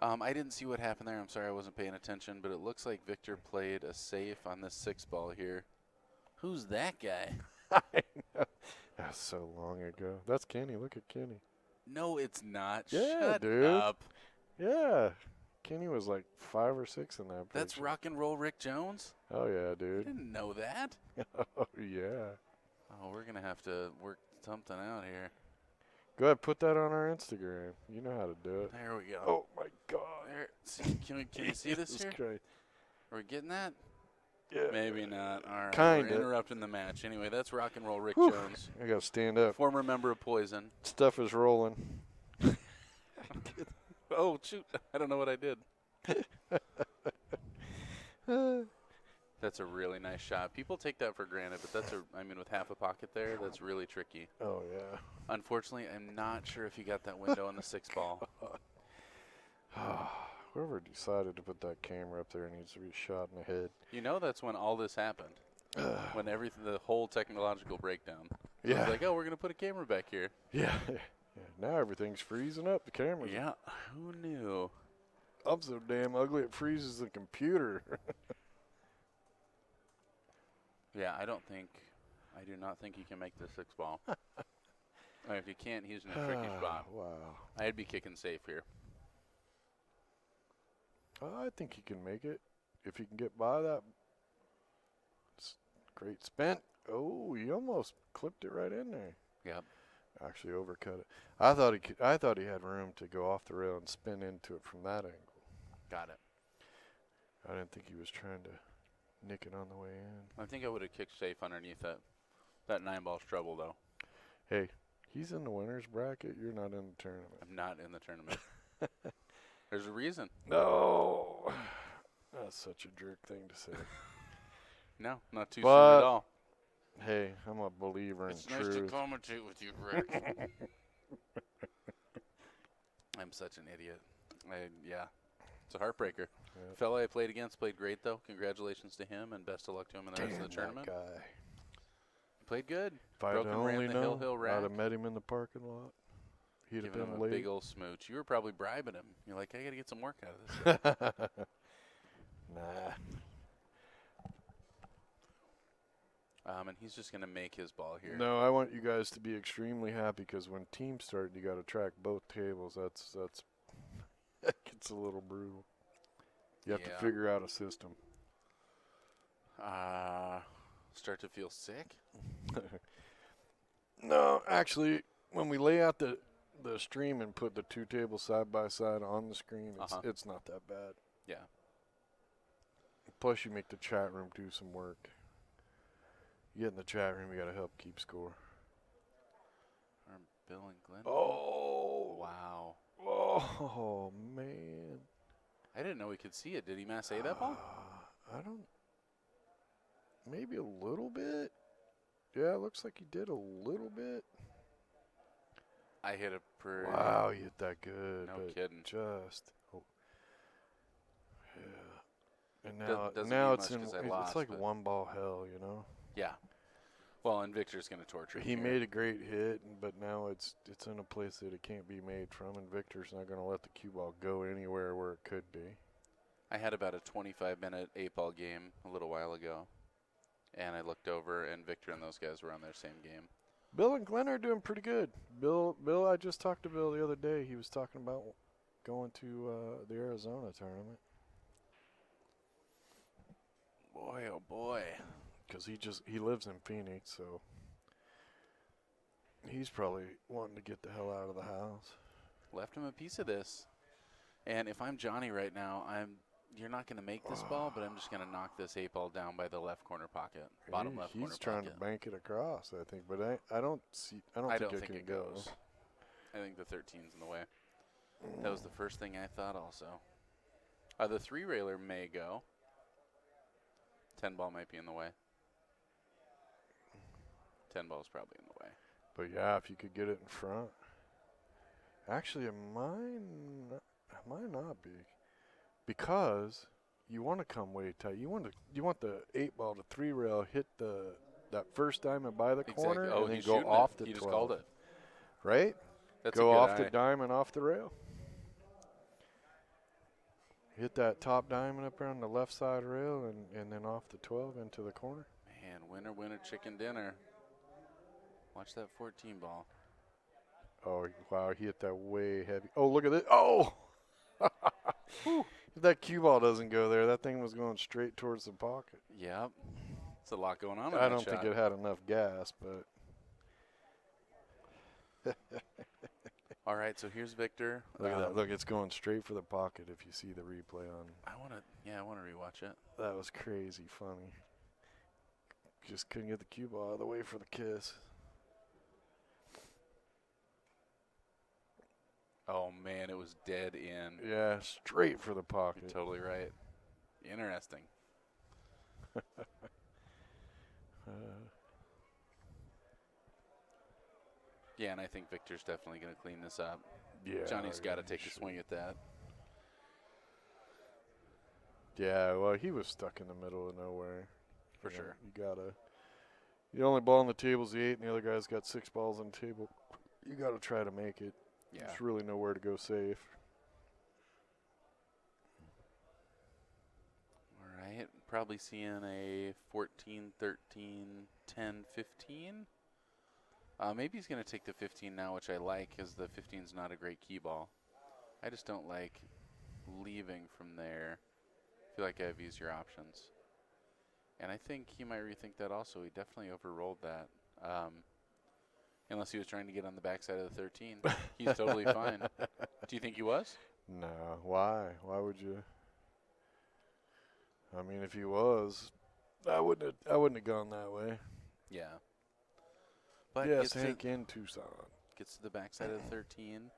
I didn't see what happened there. I'm sorry I wasn't paying attention, but it looks like Victor played a safe on this 6 ball here. Who's that guy? I know. That's so long ago. That's Kenny. Look at Kenny. No, it's not. Yeah, Shut dude. up. Yeah. Kenny was like 5 or 6 in that picture. That's rock and roll Rick Jones? Oh, yeah, I dude. didn't know that. Oh, yeah. Oh, we're going to have to work something out here. Go ahead, put that on our Instagram. You know how to do it. There we go. Oh, my God. There. See, can you see this Jesus here? Christ. Are we getting that? Yeah. Maybe not. All right. Kinda. We're interrupting the match. Anyway, that's rock and roll Rick Whew. Jones. I got to stand up. Former member of Poison. Stuff is rolling. Oh, shoot. I don't know what I did. That's a really nice shot. People take that for granted, but that's with half a pocket there, that's really tricky. Oh, yeah. Unfortunately, I'm not sure if he got that window on the 6 ball. Whoever decided to put that camera up there needs to be shot in the head. You know that's when all this happened. When the whole technological breakdown. So Yeah. It's like, oh, we're going to put a camera back here. Yeah. Yeah. Now everything's freezing up. The camera's. Yeah, who knew? I'm so damn ugly it freezes the computer. Yeah, I do not think he can make the 6 ball. If he can't, he's in a tricky spot. Wow. I'd be kicking safe here. I think he can make it if he can get by that. Great spin. Oh, he almost clipped it right in there. Yep. Actually overcut it. I thought he had room to go off the rail and spin into it from that angle. Got it. I didn't think he was trying to nick it on the way in. I think I would have kicked safe underneath that 9 ball's trouble, though. Hey, he's in the winner's bracket. You're not in the tournament. I'm not in the tournament. There's a reason. No. That's such a jerk thing to say. No, not too But- soon at all. Hey, I'm a believer It's in nice to truth. commentate with you, Rick. I'm such an idiot. Yeah, it's a heartbreaker. Yep. Fella I played against played great, though. Congratulations to him, and best of luck to him in the rest of the tournament. That guy. Played good. If I'd Broke and ran only the known, hill I'd rack. have met him in the parking lot. He'd have Giving him been a late. big old smooch. You were probably bribing him. You're like, I got to get some work out of this. Nah. And he's just going to make his ball here. No, I want you guys to be extremely happy because when teams start, you got to track both tables. That's that gets a little brutal. You have Yeah. to figure out a system. Start to feel sick? No, actually, when we lay out the stream and put the 2 tables side by side on the screen, it's not that bad. Yeah. Plus, you make the chat room do some work. You get in the chat room, you got to help keep score. Or Bill and Glenn? Oh, Wow. oh man. I didn't know he could see it. Did he mass A that ball? I don't. Maybe a little bit. Yeah, it looks like he did a little bit. I hit it pretty. Wow, he hit that good. No but kidding. Just. Oh. Yeah. And Doesn't now mean it's much in. 'cause I It's lost, like but- one ball hell, you know. Yeah. Well, and Victor's going to torture He me. made a great hit, but now it's in a place that it can't be made from, and Victor's not going to let the cue ball go anywhere where it could be. I had about a 25-minute 8-ball game a little while ago, and I looked over, and Victor and those guys were on their same game. Bill and Glenn are doing pretty good. Bill, I just talked to Bill the other day. He was talking about going to the Arizona tournament. Boy, oh boy. Because he lives in Phoenix, so he's probably wanting to get the hell out of the house. Left him a piece of this. And if I'm Johnny right now, you're not going to make this ball, but I'm just going to knock this 8-ball down by the left corner pocket, bottom left corner He's trying pocket. to bank it across, I think, but I don't think it goes. I think the 13's in the way. That was the first thing I thought also. The 3-railer may go. 10-ball might be in the way. 10-ball's probably in the way. But yeah, if you could get it in front. Actually, it might not be, because you want to come way tight. You want the 8-ball to 3-rail hit the that first diamond by the corner Oh, and then he's go shooting off it. the He 12. just called it. Right? That's Go a good off eye. the diamond off the rail. Hit that top diamond up around the left side rail and then off the 12 into the corner. Man, winner, winner, chicken dinner. Watch that 14 ball. Oh, wow, he hit that way heavy. Oh, look at this. Oh! If that cue ball doesn't go there, that thing was going straight towards the pocket. Yep. It's a lot going on in I that don't shot. think it had enough gas, but All right, so here's Victor. look at that. Look, it's going straight for the pocket if you see the replay on. I want to rewatch it. That was crazy funny. Just couldn't get the cue ball out of the way for the kiss. Oh, man, it was dead in. Yeah, straight for the pocket. You're totally right. Interesting. Yeah, and I think Victor's definitely going to clean this up. Yeah, Johnny's got to he take a should. swing at that. Yeah, well, he was stuck in the middle of nowhere. For You know, sure. You gotta. The only ball on the table is the 8, and the other guy's got 6 balls on the table. You got to try to make it. Yeah. There's really nowhere to go safe. All right. Probably seeing a 14, 13, 10, 15. Maybe he's going to take the 15 now, which I like because the 15 is not a great key ball. I just don't like leaving from there. I feel like I have easier options. And I think he might rethink that also. He definitely overrolled that. Unless he was trying to get on the backside of the 13. He's totally fine. Do you think he was? No, why? Why would you? I mean, if he was, I wouldn't have gone that way. Yeah. But Yes, Hank in Tucson. gets to the backside of the 13.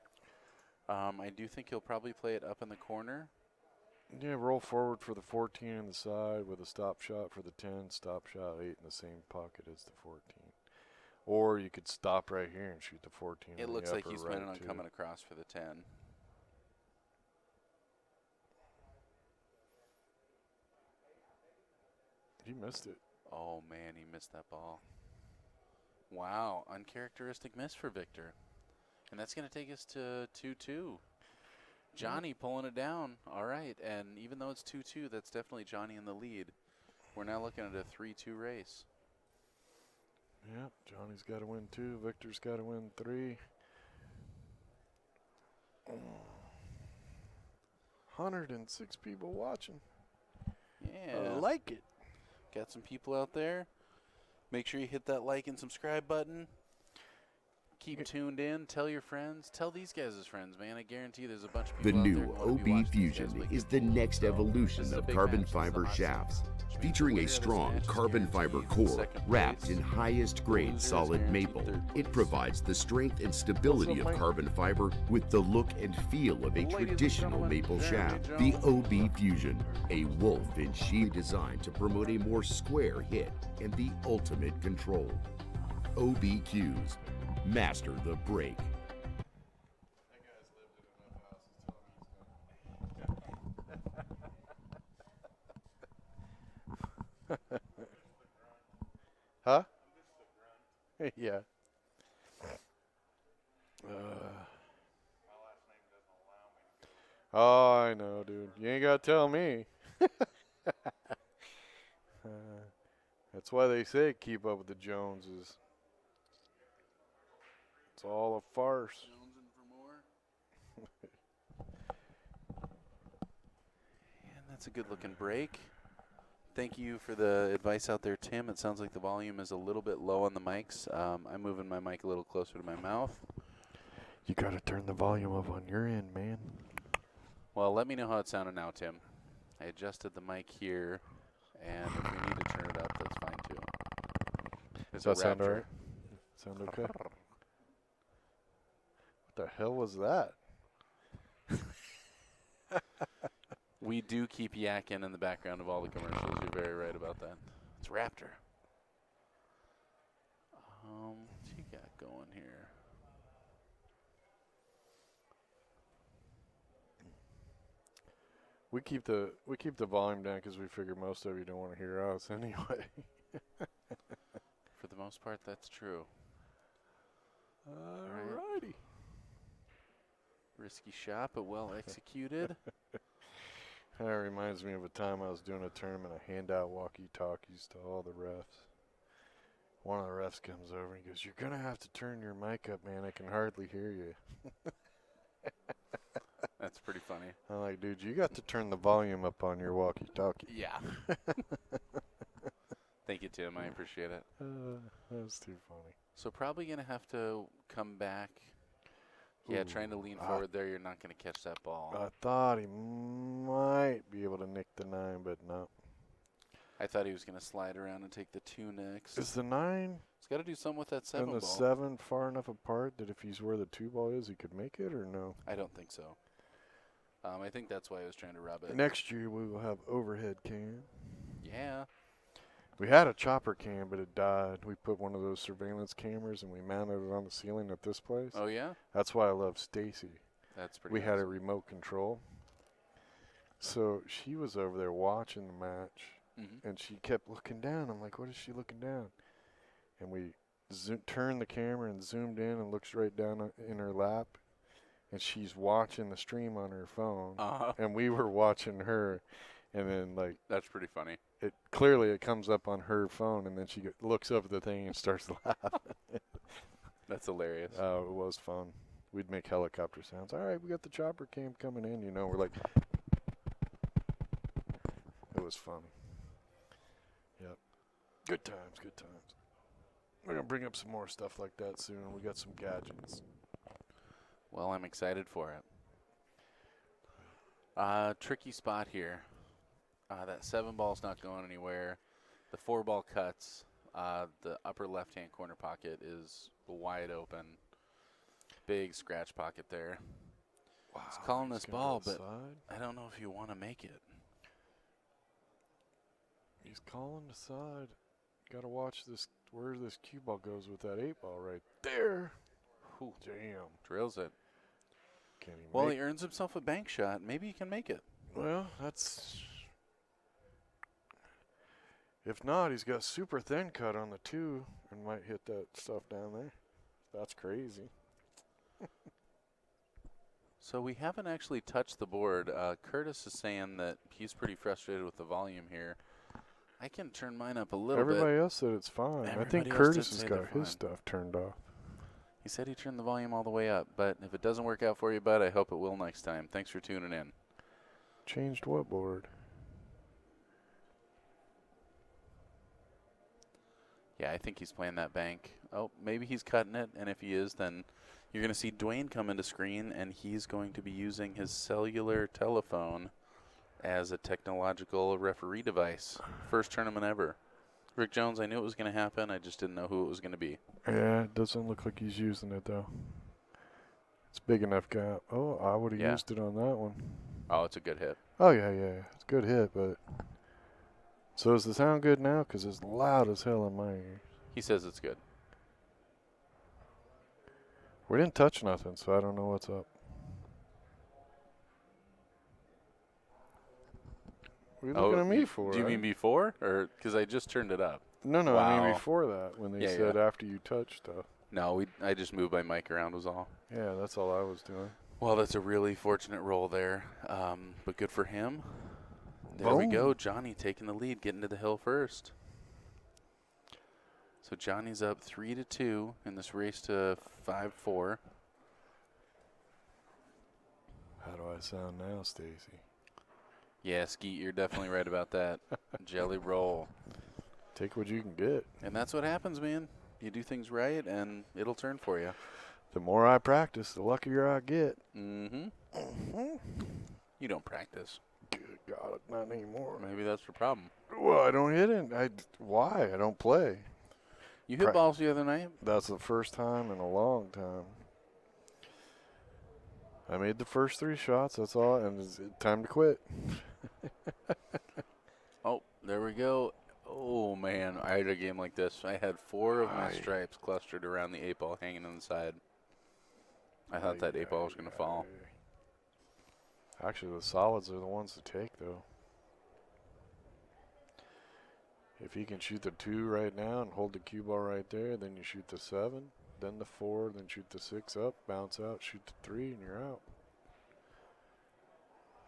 I do think he'll probably play it up in the corner. Yeah, roll forward for the 14 in the side with a stop shot for the 10, stop shot 8 in the same pocket as the 14. Or you could stop right here and shoot the 14. It in looks the like upper he's right planning on too. coming across for the 10. He missed it. Oh, man, he missed that ball. Wow, uncharacteristic miss for Victor. And that's going to take us to 2-2. Johnny pulling it down. All right, and even though it's 2-2, that's definitely Johnny in the lead. We're now looking at a 3-2 race. Yep, Johnny's got to win 2. Victor's got to win 3. 106 people watching. Yeah. I like it. Got some people out there. Make sure you hit that like and subscribe button. Keep tuned in. Tell your friends. Tell these guys as friends, man. I guarantee there's a bunch of The people out there new who wanna be OB watching these Fusion guys make is it the cool. next So, evolution this is a of big carbon match. This is the fiber hot shafts, seat, which means the featuring winner a of this strong match is carbon fiber guaranteed core second wrapped place. in highest The grade loser is solid guaranteed maple. third It place. provides the strength and stability of Mike? carbon fiber with the look and feel of a Ladies and traditional gentlemen, maple Jeremy shaft. The Jones. OB Fusion, a wolf in sheep designed to promote a more square hit and the ultimate control. OBQs, master the break. Huh? Yeah. Oh, I know, dude. You ain't got to tell me. That's why they say keep up with the Joneses. It's all a farce. Jonesing for more. And that's a good looking break. Thank you for the advice out there, Tim. It sounds like the volume is a little bit low on the mics. I'm moving my mic a little closer to my mouth. You got to turn the volume up on your end, man. Well, let me know how it sounded now, Tim. I adjusted the mic here, and if we need to turn it up, that's fine too. Does that sound all right? Sound okay? What the hell was that? We do keep yakking in the background of all the commercials. You're very right about that. It's Raptor. What you got going here? We keep the volume down because we figure most of you don't want to hear us anyway. the most part, that's true. Alrighty. Risky shot, but well executed. That reminds me of a time I was doing a tournament. I hand out walkie-talkies to all the refs. One of the refs comes over and he goes, "You're going to have to turn your mic up, man. I can hardly hear you." That's pretty funny. I'm like, "Dude, you got to turn the volume up on your walkie-talkie." Yeah. Thank you, Tim. I appreciate it. That was too funny. So probably going to have to come back. Yeah, Ooh, trying to lean forward there. You're not going to catch that ball. I thought he might be able to nick the 9, but no. I thought he was going to slide around and take the 2 next. Is the 9 He's got to do something with that 7 and the ball. 7 far enough apart that if he's where the 2 ball is, he could make it, or no? I don't think so. I think that's why I was trying to rub it. Next year we will have overhead cam. Yeah. We had a chopper cam, but it died. We put one of those surveillance cameras and we mounted it on the ceiling at this place. Oh, yeah? That's why I love Stacy. That's pretty We had a awesome. remote control. So she was over there watching the match, Mhm. and she kept looking down. I'm like, "What is she looking down?" And we turned the camera and zoomed in and looks right down in her lap, and she's watching the stream on her phone, and we were watching her, and then like That's pretty funny. it comes up on her phone, and then she looks up at the thing and starts laughing. That's hilarious. It was fun. We'd make helicopter sounds. All right, we got the chopper cam coming in. You know, we're like, it was funny. Yep. Good times, good times. We're going to bring up some more stuff like that soon. We got some gadgets. Well, I'm excited for it. Tricky spot here. That 7 ball's not going anywhere. The 4 ball cuts. The upper left-hand corner pocket is wide open. Big scratch pocket there. Wow. He's calling this ball, but side. I don't know if you want to make it. He's calling the side. Got to watch this, where this cue ball goes with that 8 ball right there. Whew. Damn. Drills it. Can he Well, make he earns himself a bank shot. Maybe he can make it. Well, that's... If not, he's got super thin cut on the 2 and might hit that stuff down there. That's crazy. So we haven't actually touched the board. Curtis is saying that he's pretty frustrated with the volume here. I can turn mine up a little Everybody bit. else said it's fine. I think Everybody else Curtis did has say got they're his fine. stuff turned off. He said he turned the volume all the way up, but if it doesn't work out for you, bud, I hope it will next time. Thanks for tuning in. Changed what board? Yeah, I think he's playing that bank. Oh, maybe he's cutting it, and if he is, then you're going to see Dwayne come into screen, and he's going to be using his cellular telephone as a technological referee device. First tournament ever. Rick Jones, I knew it was going to happen. I just didn't know who it was going to be. Yeah, it doesn't look like he's using it, though. It's big enough gap. Oh, I would have Yeah. used it on that one. Oh, it's a good hit. Oh, yeah. It's a good hit, but... So does the sound good now? Because it's loud as hell in my ears. He says it's good. We didn't touch nothing, so I don't know what's up. What are you looking at me for? Do you mean before? Or because I just turned it up? No, I Wow. mean before that, when they Yeah, said yeah. after you touch stuff. No, I just moved my mic around was all. Yeah, that's all I was doing. Well, that's a really fortunate roll there, but good for him. There we Boom. go. Johnny taking the lead, getting to the hill first. So Johnny's up 3-2 in this race to 5-4. How do I sound now, Stacy? Yeah, Skeet, you're definitely right about that. Jelly roll. Take what you can get. And that's what happens, man. You do things right, and it'll turn for you. The more I practice, the luckier I get. Mm-hmm. You don't practice. Good God, not anymore. Maybe that's the problem. Well, I don't hit it. Why? I don't play. You hit balls the other night? That's the first time in a long time. I made the first 3 shots, that's all, and it's time to quit. Oh, there we go. Oh, man, I had a game like this. I had 4 of my stripes clustered around the 8 ball hanging on the side. I thought that 8 ball was going to fall. Actually, the solids are the ones to take, though. If he can shoot the 2 right now and hold the cue ball right there, then you shoot the 7, then the 4, then shoot the 6 up, bounce out, shoot the 3, and you're out.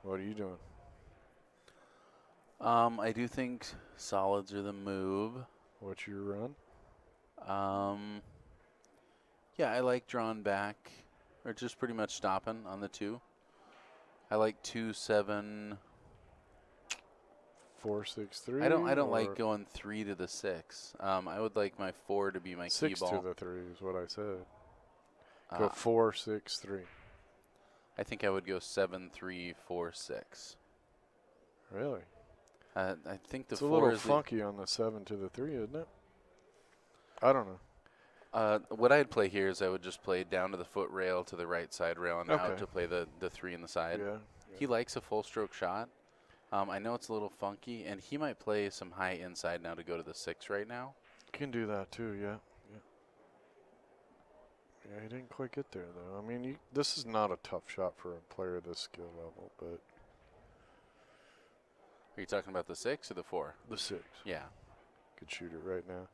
What are you doing? I do think solids are the move. What's your run? Yeah, I like drawing back, or just pretty much stopping on the 2. I like 2, 7. 4, 6, 3. I don't like going 3 to the 6. I would like my 4 to be my key 6 ball. to the 3 is what I said. Go 4, 6, 3. I think I would go 7, 3, 4, 6. Really? I think the It's 4 a little is funky on the 7 to the 3, isn't it? I don't know. what I'd play here is I would just play down to the foot rail to the right side rail and out Okay. to play the 3 in the side. Yeah. He likes a full stroke shot. I know it's a little funky, and he might play some high inside now to go to the 6 right now. Can do that too, yeah. Yeah, he didn't quite get there, though. I mean, this is not a tough shot for a player of this skill level, but Are you talking about the 6 or the 4? the 6. Yeah. Could shoot it right now.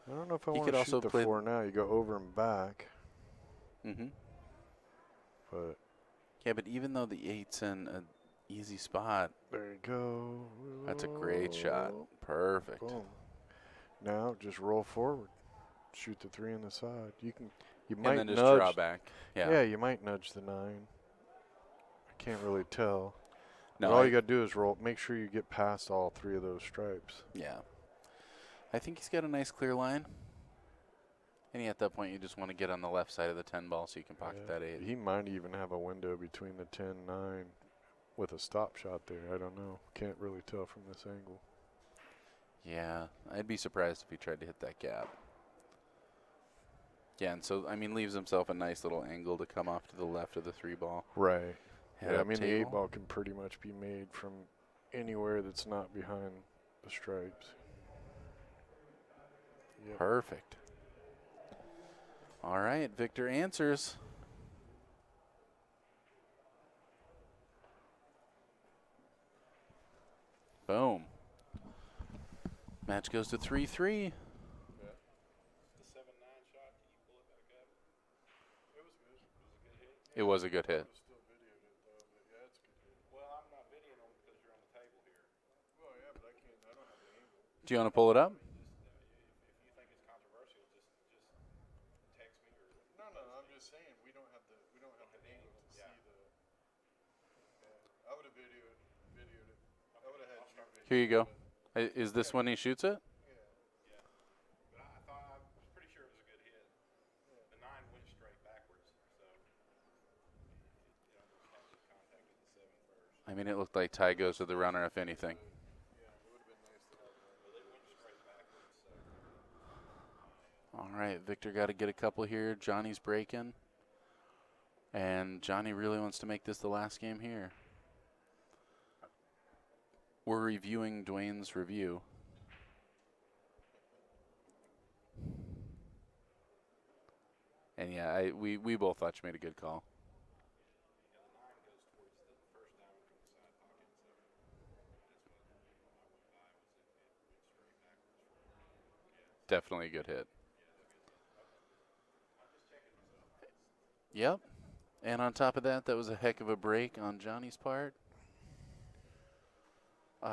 I don't know if I He want could to also shoot the play 4 now. You go over and back, Mm-hmm. but Yeah, but even though the 8's in an easy spot, there you go. that's a great shot. Perfect. Boom. Now just roll forward. Shoot the 3 on the side. You might And then just nudge. draw back. Yeah. Yeah, you might nudge the 9. I can't really tell. No, But all you got to do is roll. Make sure you get past all 3 of those stripes. Yeah. I think he's got a nice clear line. And at that point, you just want to get on the left side of the 10 ball so you can pocket Yeah. that 8. He might even have a window between the 10 and 9 with a stop shot there. I don't know. Can't really tell from this angle. Yeah, I'd be surprised if he tried to hit that gap. Yeah, and so, I mean, leaves himself a nice little angle to come off to the left of the 3 ball. Right. Head Yeah, I up mean, the table. 8 ball can pretty much be made from anywhere that's not behind the stripes. Yep. Perfect. All right, Victor answers. Boom. Match goes to 3-3. It was a good hit. Do you want to pull it up? No, I'm just saying we don't have the angle to see the. I would have videoed it. I would have had you video. Here you go. Is this when he shoots it? But I was pretty sure it was a good hit. The 9 went straight backwards, so it almost had good contact with the 7 first. I mean, it looked like Ty goes to the runner, if anything. All right, Victor got to get a couple here. Johnny's breaking. And Johnny really wants to make this the last game here. We're reviewing Dwayne's review. And yeah, we both thought you made a good call. Definitely a good hit. Yep. And on top of that, that was a heck of a break on Johnny's part.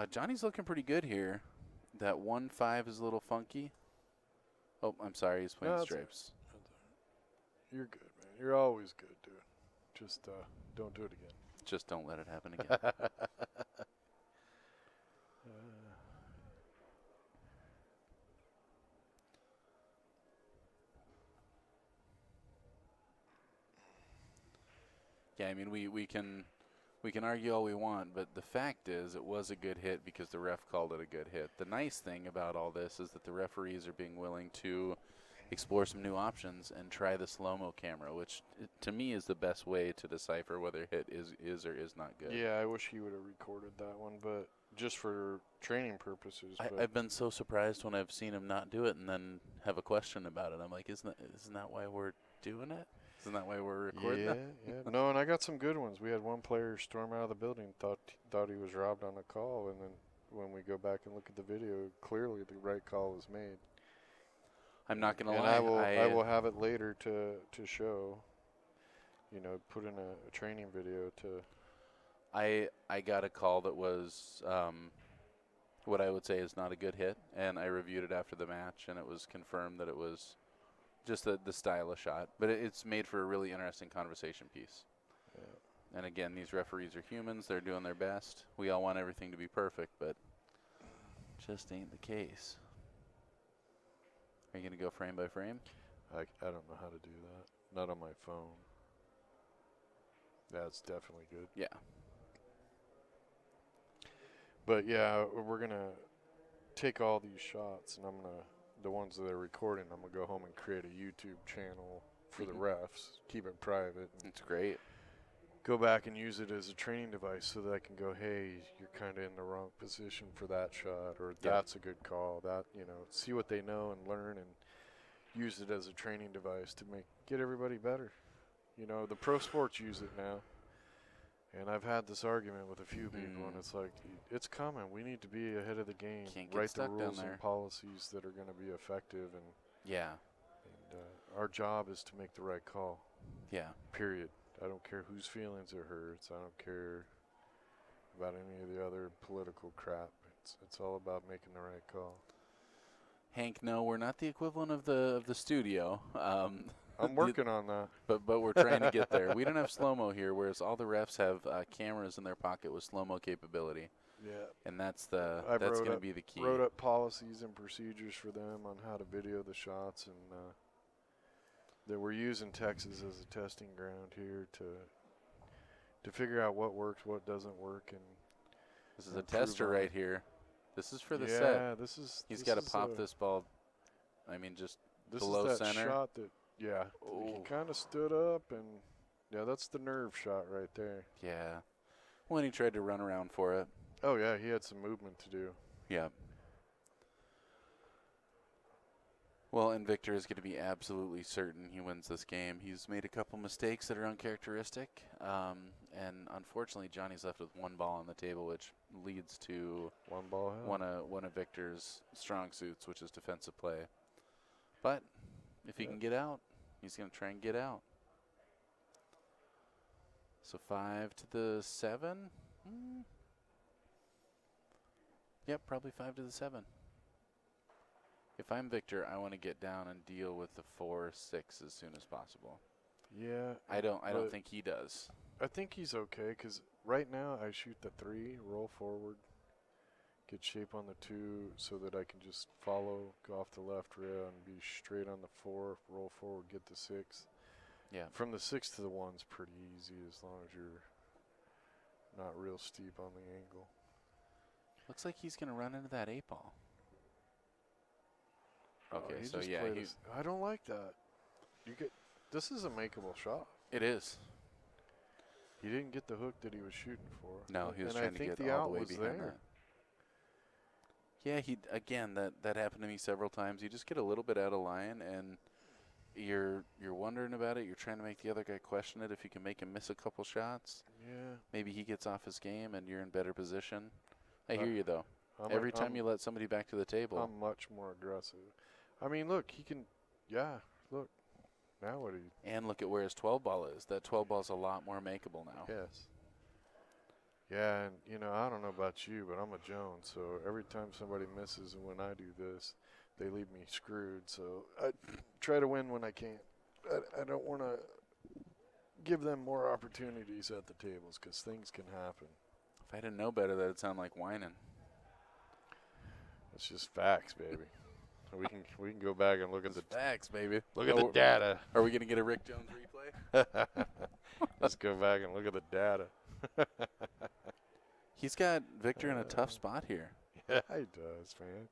Johnny's looking pretty good here. That 1-5 is a little funky. Oh, I'm sorry. He's playing No, that's stripes. You're good, man. You're always good, dude. Just don't do it again. Just don't let it happen again. Yeah, I mean, we can argue all we want, but the fact is it was a good hit because the ref called it a good hit. The nice thing about all this is that the referees are being willing to explore some new options and try the slow-mo camera, which to me is the best way to decipher whether a hit is or is not good. Yeah, I wish he would have recorded that one, but just for training purposes. But I've been so surprised when I've seen him not do it and then have a question about it. I'm like, isn't that why we're doing it? Isn't that why we're recording that? yeah. No, and I got some good ones. We had one player storm out of the building, thought he was robbed on a call, and then when we go back and look at the video, clearly the right call was made. I'm not going to And lie. I will have it later to show. You know, put in a training video to. I got a call that was what I would say is not a good hit, and I reviewed it after the match, and it was confirmed that it was just the style of shot. But it's made for a really interesting conversation piece. Yeah. And again, these referees are humans. They're doing their best. We all want everything to be perfect, but just ain't the case. Are you going to go frame by frame? I don't know how to do that. Not on my phone. That's definitely good. Yeah. But yeah, we're gonna take all these shots, and the ones that are recording, I'm gonna go home and create a YouTube channel for the refs, keep it private. It's great. Go back and use it as a training device so that I can go, hey, you're kind of in the wrong position for that shot, or that's a good call. That, you know, see what they know and learn, and use it as a training device to get everybody better. You know, the pro sports use it now. And I've had this argument with a few people, and it's like, it's coming. We need to be ahead of the game. Can't get Write the stuck down rules there. and policies that are going to be effective, and Yeah. our job is to make the right call. Yeah. Period. I don't care whose feelings it hurts. I don't care about any of the other political crap. It's all about making the right call. Hank, no, we're not the equivalent of the studio. I'm working on that. But we're trying to get there. We don't have slow-mo here, whereas all the refs have cameras in their pocket with slow-mo capability. Yeah. And that's I've going to be the key. Wrote up policies and procedures for them on how to video the shots, and that we're using Texas as a testing ground here to figure out what works, what doesn't work, and This is a improve tester on right it. here. This is for the yeah, set. this is. He's this got to is pop a- this ball. I mean, just This below is that center. shot that, he Oh. kind of stood up, and that's the nerve shot right there. Yeah. When he tried to run around for it. Oh yeah, he had some movement to do. Yeah. Well, and Victor is going to be absolutely certain he wins this game. He's made a couple mistakes that are uncharacteristic, and unfortunately, Johnny's left with one ball on the table, which leads to One ball hell. one of Victor's strong suits, which is defensive play. But if he can get out, he's going to try and get out. So 5 to the 7. Yep, probably 5 to the 7. If I'm Victor, I want to get down and deal with the 4-6 as soon as possible. Yeah. I don't but think he does. I think he's okay, because right now I shoot the 3, roll forward, get shape on the 2 so that I can just follow, go off the left rail, and be straight on the 4, roll forward, get the 6. Yeah. From the 6 to the 1's pretty easy as long as you're not real steep on the angle. Looks like he's going to run into that 8 ball. Okay, he so just yeah, played I don't like that. This is a makeable shot. it is. He didn't get the hook that he was shooting for. No, he was and trying I to think get the all out the way was behind there. that. Yeah, that happened to me several times. You just get a little bit out of line, and you're wondering about it. You're trying to make the other guy question it if you can make him miss a couple shots. Yeah. Maybe he gets off his game, and you're in better position. I hear you, though. I'm Every time you let somebody back to the table. I'm much more aggressive. I mean, look, he can. Yeah, look. Now what And look at where his 12 ball is. That 12 ball is a lot more makeable now. Yes. Yeah, and I don't know about you, but I'm a Jones, so every time somebody misses and when I do this, they leave me screwed. So I try to win when I can. I don't want to give them more opportunities at the tables because things can happen. If I didn't know better, that'd sound like whining. It's just facts, baby. We can go back and look at the Facts, baby. look at the data. Are we going to get a Rick Jones replay? Let's go back and look at the data. He's got Victor in a tough spot here. Yeah, he does, man.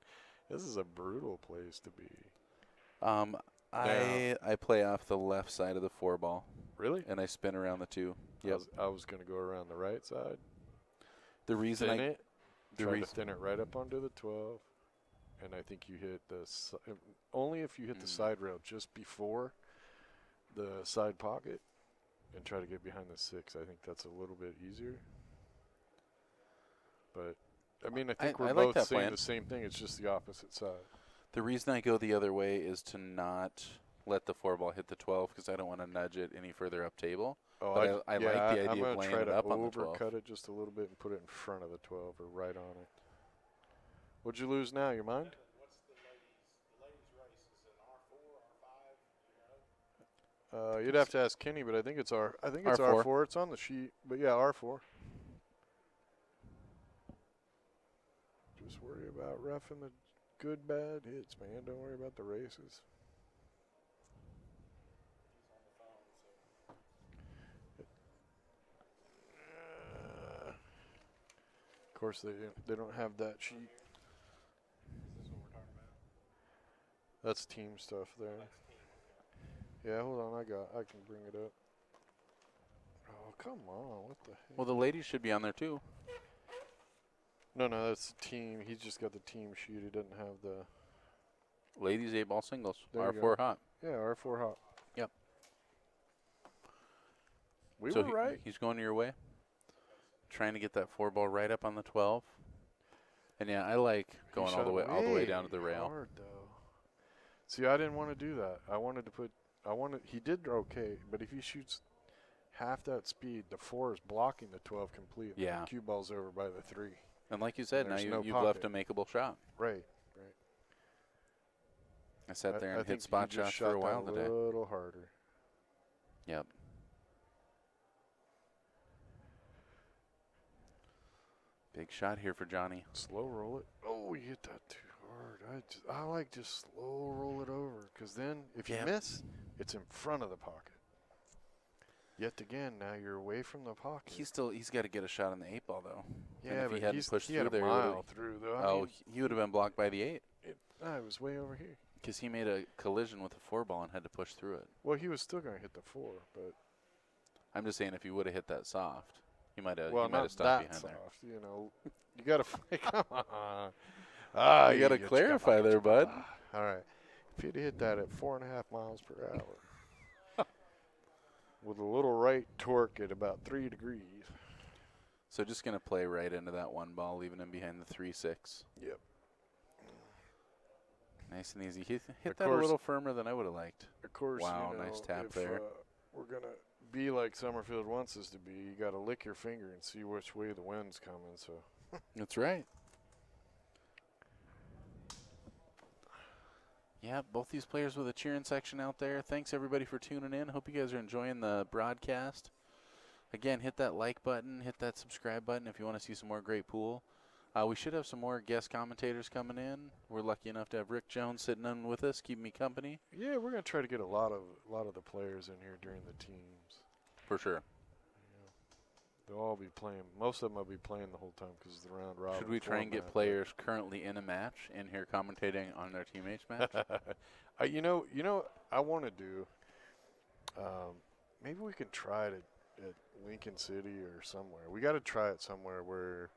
This is a brutal place to be. I play off the left side of the 4 ball, Really? and I spin around the 2. Yep. I was going to go around the right side. The reason Thin it. the Try to reason thin it right up onto the 12. And I think you hit only if you hit the side rail just before the side pocket and try to get behind the 6. I think that's a little bit easier. But I mean, I think we're I like both that saying plan. the same thing. It's just the opposite side. The reason I go the other way is to not let the 4 ball hit the 12 because I don't want to nudge it any further up table. Oh, But I like the I'm idea gonna of laying try it to up on the 12. overcut it just a little bit and put it in front of the 12 or right on it. What'd you lose now? Your mind? What's the ladies' race? Is it R4, R5? You know? You'd have to ask Kenny, but I think it's R4. R4. It's on the sheet, but yeah, R4. Just worry about roughing the good bad hits, man. Don't worry about the races. Of course, they don't have that sheet. Is this what we're talking about? That's team stuff there. Yeah, hold on. I can bring it up. Oh, come on. What the heck? Well, the ladies should be on there too. No, that's the team. He's just got the team sheet. He doesn't have the. Ladies 8-ball singles. There you R4 hot. Yeah, R4 hot. Yep. We So were right. he's going your way. Trying to get that 4 ball right up on the 12. And yeah, I like going He all the shot way down to the rail. Hard, though. See, I didn't want to do that. He did okay, but if he shoots half that speed, the 4 is blocking the 12 completely. Yeah. The cue ball's over by the 3. And like you said, now There's no you've left pocket. a makeable shot. Right. I sat there I and think hit spot he just shots for a shot while that today. a little harder. Yep. Big shot here for Johnny. Slow roll it. Oh, you hit that too hard. I like just slow roll it over, because then if you Yep. miss, it's in front of the pocket. Yet again, now you're away from the pocket. He's got to get a shot on the 8 ball though. And yeah, if he but hadn't pushed he had through a there, mile through though. I mean, he would have been blocked by the 8 it was way over here. because he made a collision with the 4 ball and had to push through it. Well, he was still going to hit the 4, but I'm just saying if he would have hit that soft, he might have not stopped that behind there. soft. You know, you got to come on. You got to clarify there, bud. All right, if you'd hit that at 4.5 miles per hour, with a little right torque at about 3 degrees. So just going to play right into that 1 ball, leaving him behind the 3-6. Yep. Nice and easy. He hit Of that a course- little firmer than I would have liked. Of course, Wow, you know, nice tap if, there. We're going to be like Summerfield wants us to be. You got to lick your finger and see which way the wind's coming. So That's right. Yeah, both these players with a cheering section out there. Thanks, everybody, for tuning in. Hope you guys are enjoying the broadcast. Again, hit that like button, hit that subscribe button if you want to see some more great pool. We should have some more guest commentators coming in. We're lucky enough to have Rick Jones sitting in with us, keeping me company. yeah, we're going to try to get a lot of the players in here during the teams. For sure. They'll all be playing. Most of them will be playing the whole time because it's the round robin. Should we try and get format, players currently in a match in here commentating on their teammates' match? you know, I want to do. Maybe we can try it at Lincoln City or somewhere. We got to try it somewhere where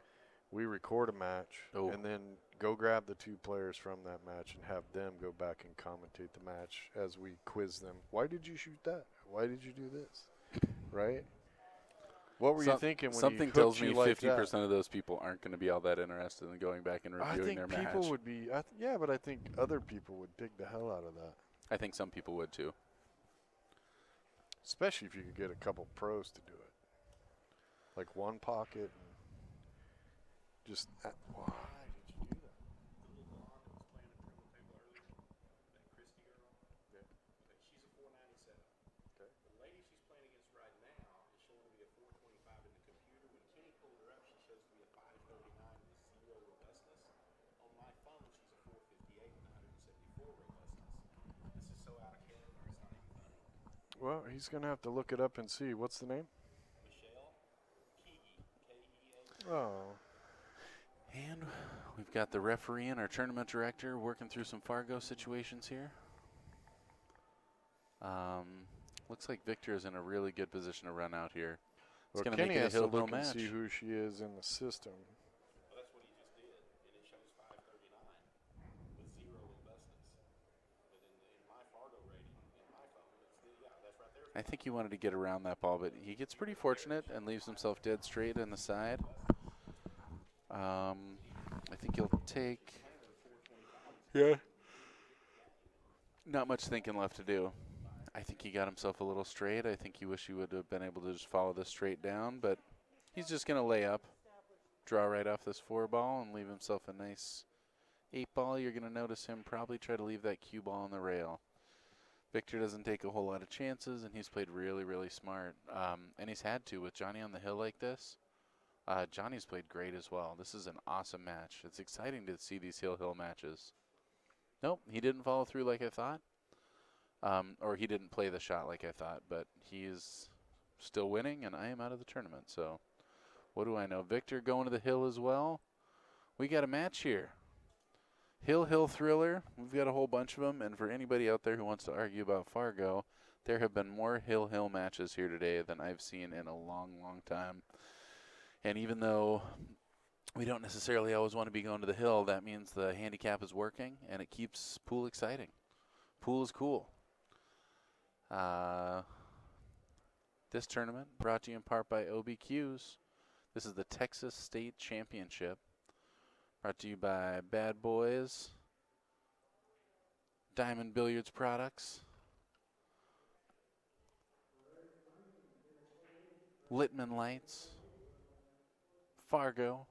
we record a match and then go grab the 2 players from that match and have them go back and commentate the match as we quiz them. Why did you shoot that? Why did you do this? Right? What were you thinking when something you tells hooked me you like 50% that? of those people aren't going to be all that interested in going back and reviewing their I think match. people would be. Yeah, but I think other people would dig the hell out of that. I think some people would too. Especially if you could get a couple pros to do it. Like one pocket and just. Why did you do that? The little blonde that was playing at the table earlier, that Christy girl. Yeah. Okay, she's a 497. Okay. The lady she's playing against right now is showing to be a 425 in the computer. When Kenny pulled her up, she shows to be a 539 with 0 robustness. On my phone, she's a 458 with 174 robustness. This is so out of character, it's not even funny. Well, he's going to have to look it up and see. What's the name? Michelle Keegi, K-E-A. Oh. And we've got the referee and our tournament director working through some Fargo situations here. Looks like Victor is in a really good position to run out here. It's Well, going to Kenny make it a has to hill look no and match. see who she is in the system. Well, that's what he just did, and it shows 539 with 0 robustness. But in my Fargo rating, in my phone, that's right there. I think he wanted to get around that ball, but he gets pretty fortunate and leaves himself dead straight in the side. think he'll take. Yeah. Not much thinking left to do. I think he got himself a little straight. I think he wish he would have been able to just follow this straight down, but he's just going to lay up, draw right off this 4 ball, and leave himself a nice 8 ball. You're going to notice him probably try to leave that cue ball on the rail. Victor doesn't take a whole lot of chances, and he's played really, really smart. And he's had to with Johnny on the hill like this. Johnny's played great as well. This is an awesome match. It's exciting to see these hill matches. Nope, he didn't follow through like I thought. Or he didn't play the shot like I thought, but he is still winning, and I am out of the tournament. So what do I know? Victor going to the hill as well. We got a match here. Hill thriller. We've got a whole bunch of them, and for anybody out there who wants to argue about Fargo, there have been more hill matches here today than I've seen in a long, long time. And even though we don't necessarily always want to be going to the hill, that means the handicap is working, and it keeps pool exciting. Pool is cool. This tournament brought to you in part by OBQs. This is the Texas State Championship. Brought to you by Bad Boys, Diamond Billiards Products, Littman Lights, Fargo,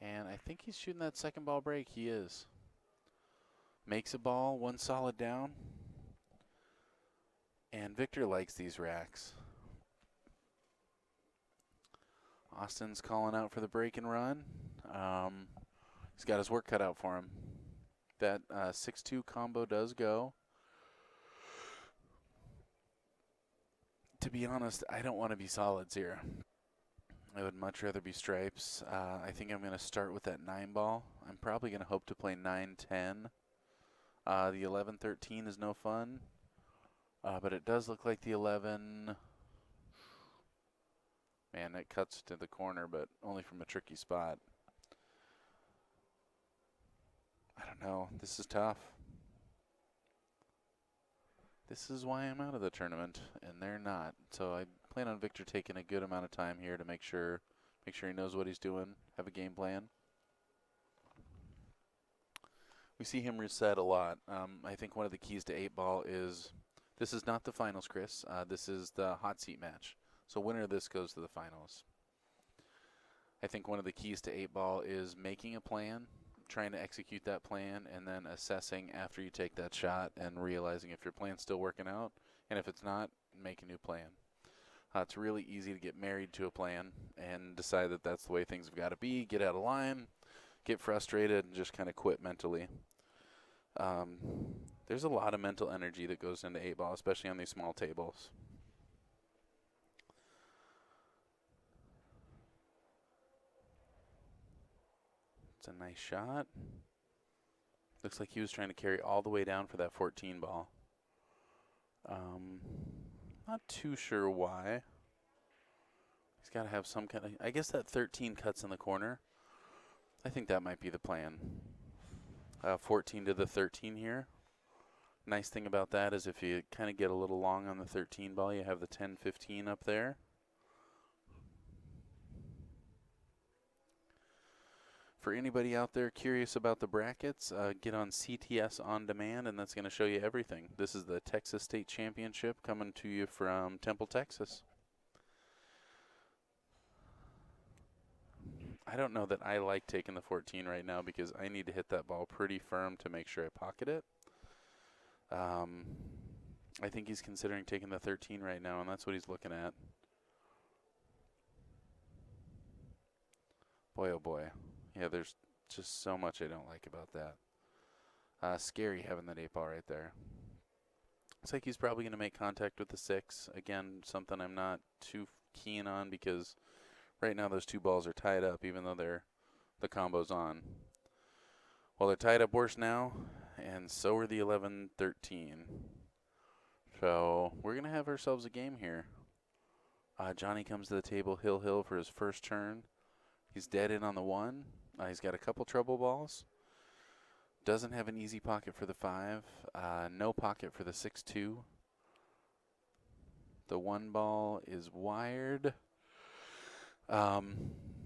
and I think he's shooting that second ball break. He is. Makes a ball, 1 solid down, and Victor likes these racks. Austin's calling out for the break and run. He's got his work cut out for him. That 6-2 combo does go. To be honest, I don't want to be solids here. I would much rather be stripes. I think I'm going to start with that 9 ball. I'm probably going to hope to play 9-10. The 11-13 is no fun. But it does look like the 11... Man, it cuts to the corner, but only from a tricky spot. I don't know. This is tough. This is why I'm out of the tournament, and they're not. So I plan on Victor taking a good amount of time here to make sure he knows what he's doing, have a game plan. We see him reset a lot. I think one of the keys to 8-ball is, this is not the finals, Chris. This is the hot seat match. So winner of this goes to the finals. I think one of the keys to 8-ball is making a plan, trying to execute that plan, and then assessing after you take that shot and realizing if your plan's still working out. And if it's not, make a new plan. It's really easy to get married to a plan and decide that that's the way things have got to be, get out of line, get frustrated, and just kind of quit mentally. There's a lot of mental energy that goes into 8-ball, especially on these small tables. It's a nice shot. Looks like he was trying to carry all the way down for that 14 ball. Not too sure why. He's got to have some kind of... I guess that 13 cuts in the corner. I think that might be the plan. 14 to the 13 here. Nice thing about that is if you kind of get a little long on the 13 ball, you have the 10-15 up there. For anybody out there curious about the brackets, get on CTS On Demand, and that's going to show you everything. This is the Texas State Championship coming to you from Temple, Texas. I don't know that I like taking the 14 right now because I need to hit that ball pretty firm to make sure I pocket it. I think he's considering taking the 13 right now, and that's what he's looking at. Boy, oh boy. Yeah, there's just so much I don't like about that. Scary having that 8-ball right there. Looks like he's probably going to make contact with the 6. Again, something I'm not too keen on because right now those 2 balls are tied up even though the combo's on. Well, they're tied up worse now, and so are the 11-13. So we're going to have ourselves a game here. Johnny comes to the table hill for his first turn. He's dead in on the 1. He's got a couple trouble balls. Doesn't have an easy pocket for the 5. No pocket for the 6-2. The 1 ball is wired.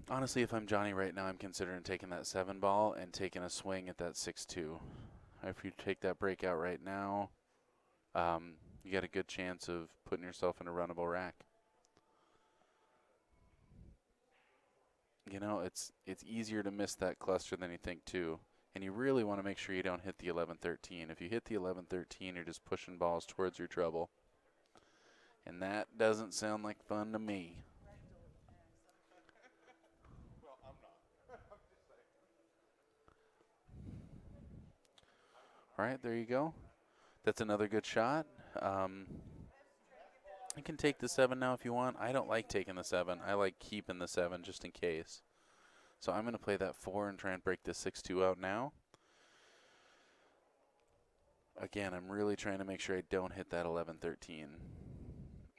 Honestly, if I'm Johnny right now, I'm considering taking that 7 ball and taking a swing at that 6-2. If you take that breakout right now, you got a good chance of putting yourself in a runnable rack. You know, it's easier to miss that cluster than you think too. And you really want to make sure you don't hit the 11-13. If you hit the 11-13, you're just pushing balls towards your trouble. And that doesn't sound like fun to me. All right, there you go. That's another good shot. You can take the 7 now if you want. I don't like taking the 7. I like keeping the 7 just in case. So I'm going to play that 4 and try and break this 6-2 out now. Again, I'm really trying to make sure I don't hit that 11-13.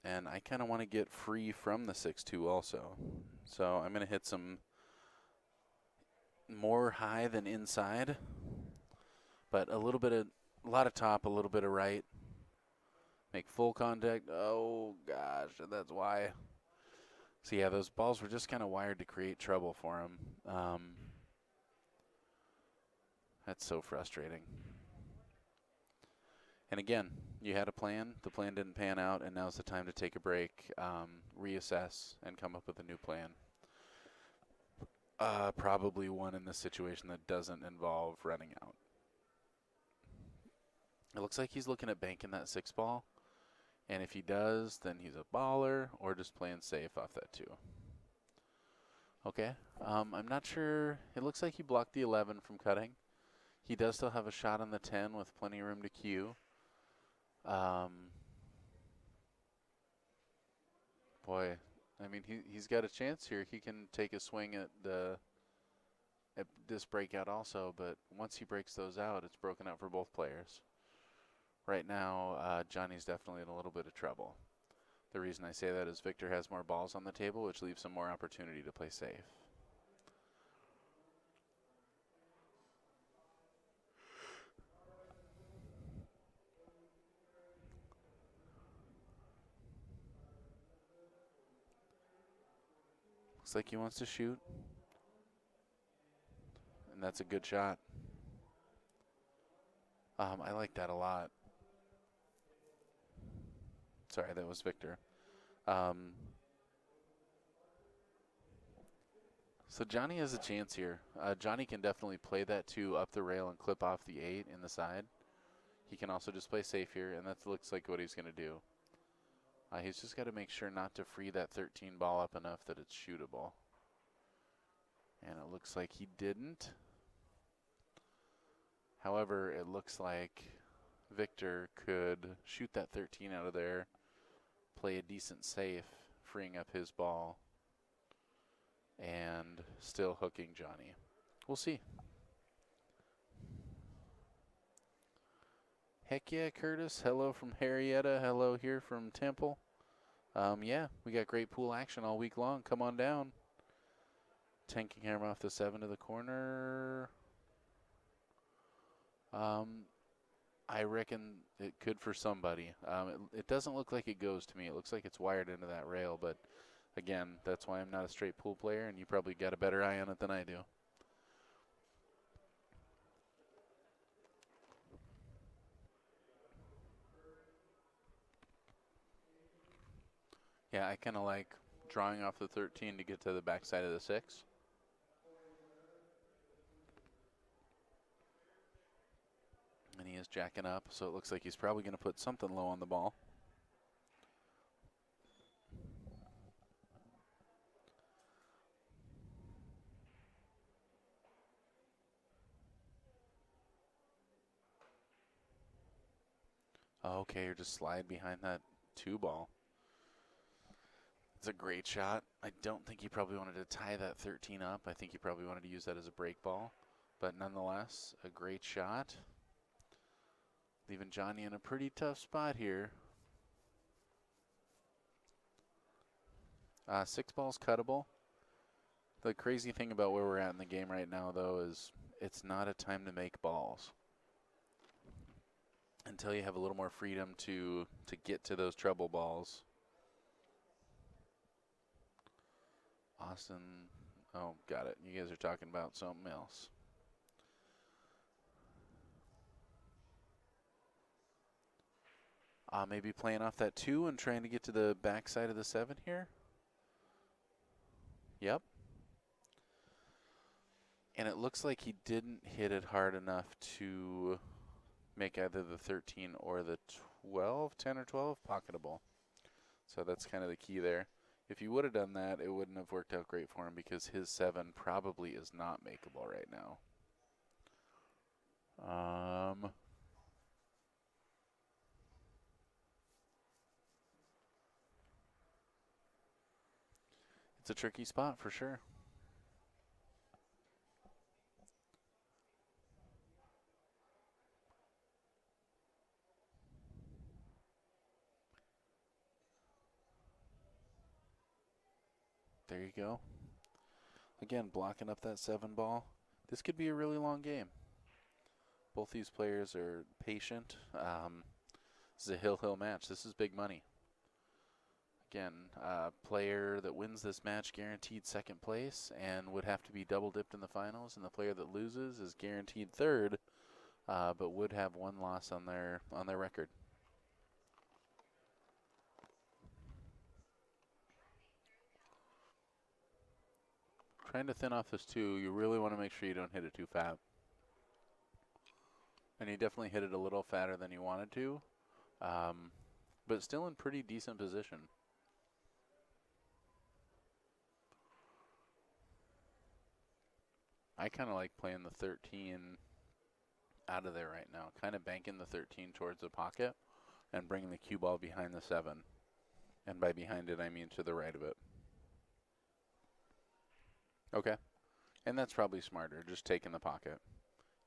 And I kind of want to get free from the 6-2 also. So I'm going to hit some more high than inside. But a lot of top, a little bit of right. Make full contact. Oh, gosh, that's why. So, yeah, those balls were just kind of wired to create trouble for him. That's so frustrating. And, again, you had a plan. The plan didn't pan out, and now's the time to take a break, reassess, and come up with a new plan. Probably one in this situation that doesn't involve running out. It looks like he's looking at banking that 6 ball. And if he does, then he's a baller or just playing safe off that 2. Okay. I'm not sure. It looks like he blocked the 11 from cutting. He does still have a shot on the 10 with plenty of room to queue. Boy, I mean, he's got a chance here. He can take a swing at this breakout also, but once he breaks those out, it's broken out for both players. Right now, Johnny's definitely in a little bit of trouble. The reason I say that is Victor has more balls on the table, which leaves him more opportunity to play safe. Looks like he wants to shoot. And that's a good shot. I like that a lot. Sorry, that was Victor. So Johnny has a chance here. Johnny can definitely play that 2 up the rail and clip off the 8 in the side. He can also just play safe here, and that looks like what he's going to do. He's just got to make sure not to free that 13 ball up enough that it's shootable. And it looks like he didn't. However, it looks like Victor could shoot that 13 out of there, play a decent safe, freeing up his ball, and still hooking Johnny. We'll see. Heck yeah, Curtis. Hello from Harrietta. Hello here from Temple. Yeah, we got great pool action all week long. Come on down. Tanking hammer off the 7 to the corner. I reckon it could for somebody. It doesn't look like it goes to me. It looks like it's wired into that rail, but again, that's why I'm not a straight pool player, and you probably got a better eye on it than I do. Yeah, I kind of like drawing off the 13 to get to the backside of the 6. And he is jacking up, so it looks like he's probably going to put something low on the ball. Okay, or just slide behind that 2 ball. It's a great shot. I don't think he probably wanted to tie that 13 up. I think he probably wanted to use that as a break ball. But nonetheless, a great shot. Leaving Johnny in a pretty tough spot here. 6 balls cuttable. The crazy thing about where we're at in the game right now, though, is it's not a time to make balls. Until you have a little more freedom to get to those trouble balls. Austin, Oh, got it. You guys are talking about something else. Maybe playing off that 2 and trying to get to the backside of the 7 here. Yep. And it looks like he didn't hit it hard enough to make either the 13 or the 12, 10 or 12 pocketable. So that's kind of the key there. If he would have done that, it wouldn't have worked out great for him because his 7 probably is not makeable right now. It's a tricky spot for sure. There you go. Again, blocking up that 7 ball. This could be a really long game. Both these players are patient. This is a hill match. This is big money. Again, player that wins this match guaranteed second place and would have to be double dipped in the finals, and the player that loses is guaranteed third, but would have 1 loss on their record. Trying to thin off this 2, you really want to make sure you don't hit it too fat. And he definitely hit it a little fatter than he wanted to, but still in pretty decent position. I kind of like playing the 13 out of there right now, kind of banking the 13 towards the pocket and bringing the cue ball behind the 7. And by behind it, I mean to the right of it. Okay. And that's probably smarter, just taking the pocket.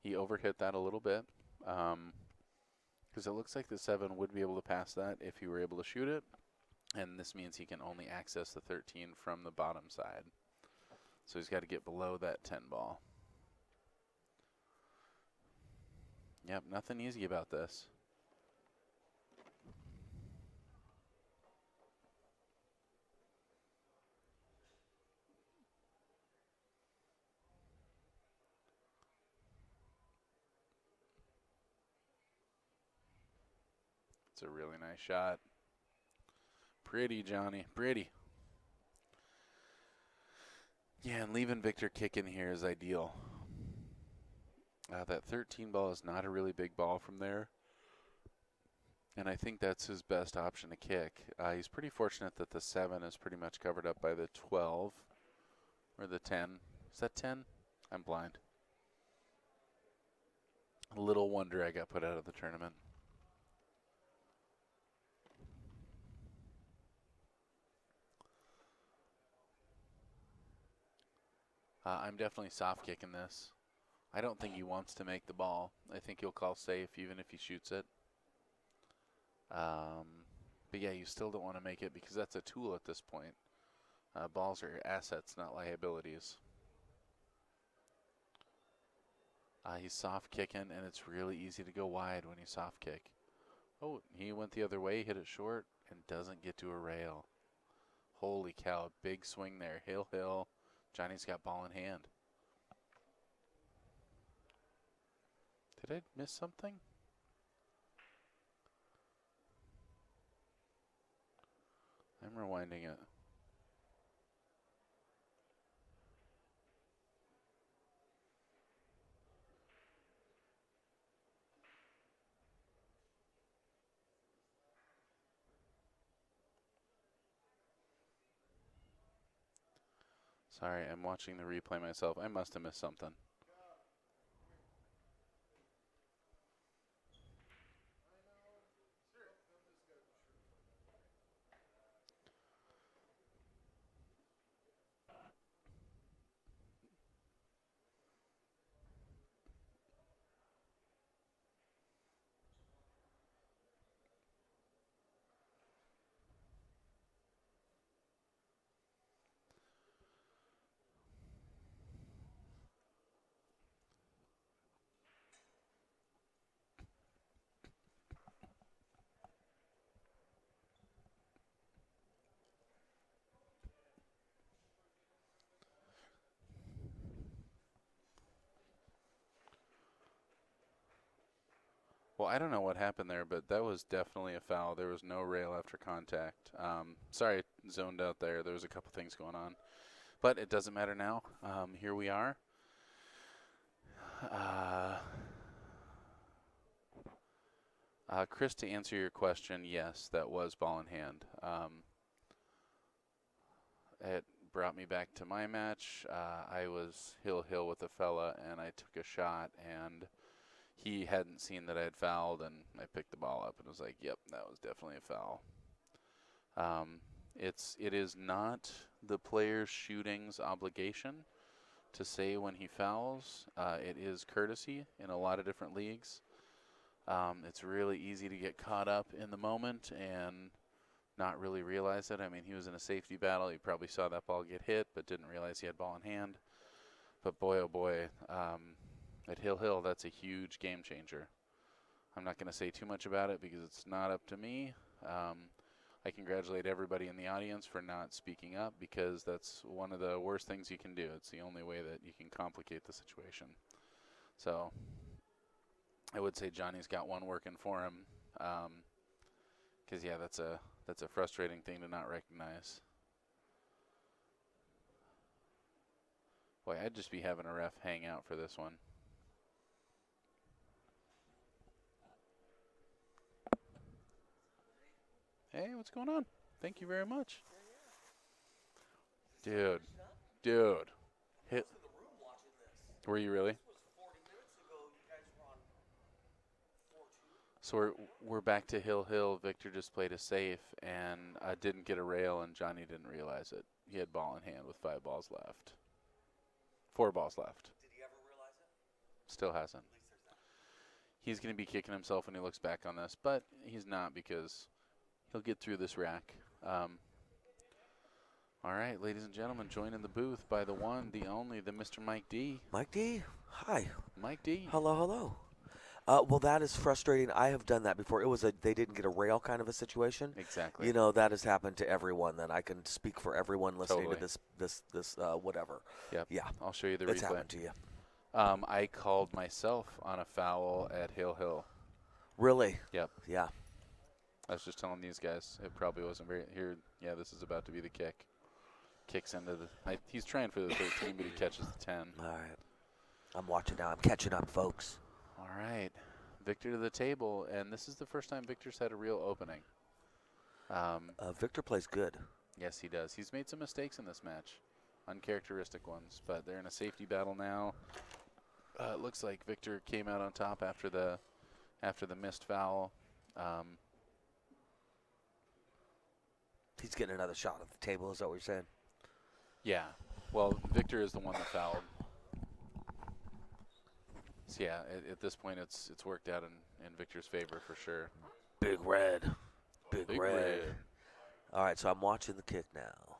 He overhit that a little bit because it looks like the 7 would be able to pass that if he were able to shoot it. And this means he can only access the 13 from the bottom side. So he's got to get below that 10 ball. Yep, nothing easy about this. It's a really nice shot. Pretty, Johnny, pretty. Yeah, and leaving Victor kicking here is ideal. That 13 ball is not a really big ball from there. And I think that's his best option to kick. He's pretty fortunate that the 7 is pretty much covered up by the 12 or the 10. Is that 10? I'm blind. Little wonder I got put out of the tournament. I'm definitely soft kicking this. I don't think he wants to make the ball. I think he'll call safe even if he shoots it. But yeah, you still don't want to make it because that's a tool at this point. Balls are assets, not liabilities. He's soft kicking, and it's really easy to go wide when you soft kick. Oh, he went the other way, hit it short, and doesn't get to a rail. Holy cow, big swing there. Hill. Johnny's got ball in hand. Did I miss something? I'm rewinding it. Sorry, I'm watching the replay myself. I must have missed something. Well, I don't know what happened there, but that was definitely a foul. There was no rail after contact. Sorry, zoned out there. There was a couple things going on. But it doesn't matter now. Here we are. Chris, to answer your question, yes, that was ball in hand. It brought me back to my match. I was hill with a fella, and I took a shot, and he hadn't seen that I had fouled, and I picked the ball up and was like, yep, that was definitely a foul. It is not the player's shooting's obligation to say when he fouls. It is courtesy in a lot of different leagues. It's really easy to get caught up in the moment and not really realize it. I mean, he was in a safety battle. He probably saw that ball get hit, but didn't realize he had ball in hand. But boy, oh boy, at Hill, that's a huge game changer. I'm not going to say too much about it because it's not up to me. I congratulate everybody in the audience for not speaking up because that's one of the worst things you can do. It's the only way that you can complicate the situation. So I would say Johnny's got one working for him because, yeah, that's a frustrating thing to not recognize. Boy, I'd just be having a ref hang out for this one. Hey, what's going on? Thank you very much. Dude. Hit. Were you really? So we're back to Hill. Victor just played a safe and didn't get a rail, and Johnny didn't realize it. He had ball in hand with 5 balls left. 4 balls left. Did he ever realize it? Still hasn't. He's going to be kicking himself when he looks back on this, but he's not because he'll get through this rack. All right, ladies and gentlemen, joined in the booth by the one, the only, the Mr. Mike D. Mike D, hi. Mike D. Hello. Well, that is frustrating. I have done that before. It was they didn't get a rail kind of a situation. Exactly. You know, that has happened to everyone. Then I can speak for everyone listening to this whatever. Yep. Yeah. I'll show you the It's replay. happened to you. I called myself on a foul at Hill. Really? Yep. Yeah. I was just telling these guys it probably wasn't very here. Yeah, this is about to be the kick. Kicks into the. He's trying for the 13, but he catches the 10. All right. I'm watching now. I'm catching up, folks. All right, Victor to the table, and this is the first time Victor's had a real opening. Victor plays good. Yes, he does. He's made some mistakes in this match, uncharacteristic ones, but they're in a safety battle now. It looks like Victor came out on top after the missed foul. He's getting another shot at the table. Is that what you're saying? Yeah. Well, Victor is the one that fouled. So yeah, at this point, it's worked out in Victor's favor for sure. Big red. Big Big red. red. All right, so I'm watching the kick now.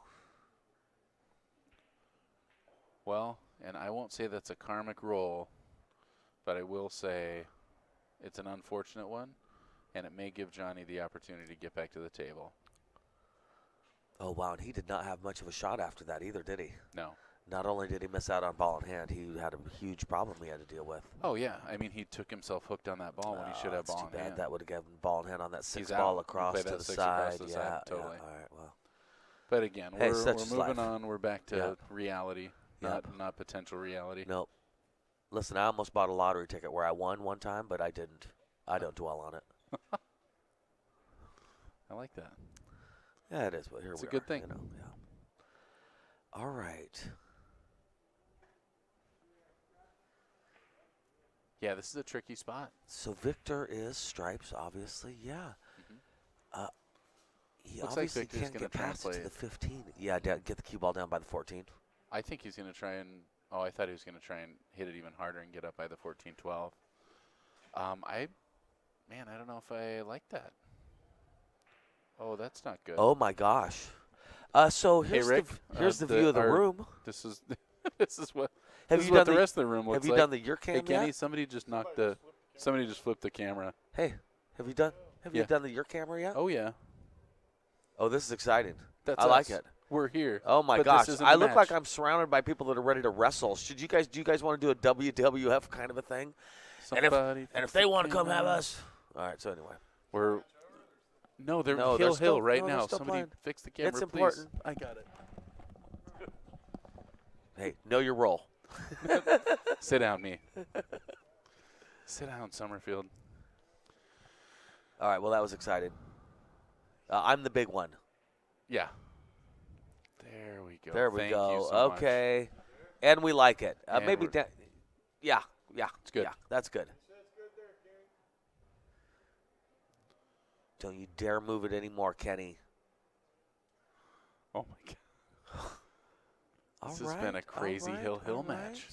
Well, and I won't say that's a karmic roll, but I will say it's an unfortunate one, and it may give Johnny the opportunity to get back to the table. Oh, wow, and he did not have much of a shot after that either, did he? No. Not only did he miss out on ball in hand, he had a huge problem he had to deal with. Oh, yeah. I mean, he took himself hooked on that ball when he should have That's ball too in bad. hand. That would have given ball in hand on that He's 6 ball out. across Play to that the 6 side. across the side, totally. Yeah. All right, well. But again, Hey, we're such is moving life. on. We're back to Yep. reality, not potential reality. Nope. Listen, I almost bought a lottery ticket where I won one time, but I didn't. I don't dwell on it. I like that. Yeah, it is, but here It's we a good are, thing. You know, yeah. All right. Yeah, this is a tricky spot. So Victor is stripes, obviously. Yeah. He Looks like obviously Victor's can't gonna get try and past it play to it. the 15. Yeah, get the cue ball down by the 14. I think he's going to try and – I thought he was going to try and hit it even harder and get up by the 14-12. I don't know if I like that. Oh, that's not good. Oh, my gosh. So here's, Rick, here's the view of the room. This is this is what Have this you is what done the the- rest of the room looks Have you like. done the your cam Hey, Kenny, yet? somebody just flipped the camera. Hey, have you done Yeah. the your camera yet? Oh yeah, Oh, this is exciting. that's I like us. it. We're here. Oh my But gosh, this isn't I the look like match. I'm surrounded by people that are ready to wrestle. Do you guys want to do a WWF kind of a thing? Somebody And if they want to come have camera. us, all right. So anyway, We're no, they're No, Hill they're Hill still- right no, they're now. still Somebody playing. fix the camera, It's please. important. I got it. hey, know your role. Sit down, me. Sit down, Summerfield. All right. Well, that was exciting. I'm the big one. Yeah. There we go. There we Thank go. You so much. Okay. And we like it. And Maybe. we're- Yeah. It's good. Yeah, that's good. Don't you dare move it anymore, Kenny. Oh my God. All This has been a crazy Hill all match.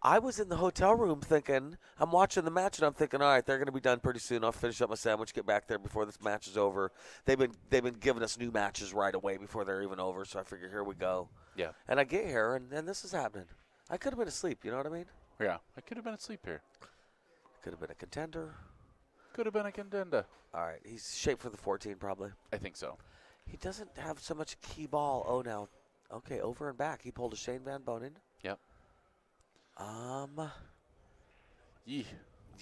I was in the hotel room thinking, I'm watching the match, and I'm thinking, all right, they're going to be done pretty soon. I'll finish up my sandwich, get back there before this match is over. They've been giving us new matches right away before they're even over, so I figure, here we go. Yeah. And I get here, and this is happening. I could have been asleep, you know what I mean? Yeah. I could have been asleep here. Could have been a contender. Could have been a contender. All right, he's shaped for the 14 probably. I think so. He doesn't have so much key ball. Oh, now, okay, over and back. He pulled a Shane Van Bonen. Yep. Yee.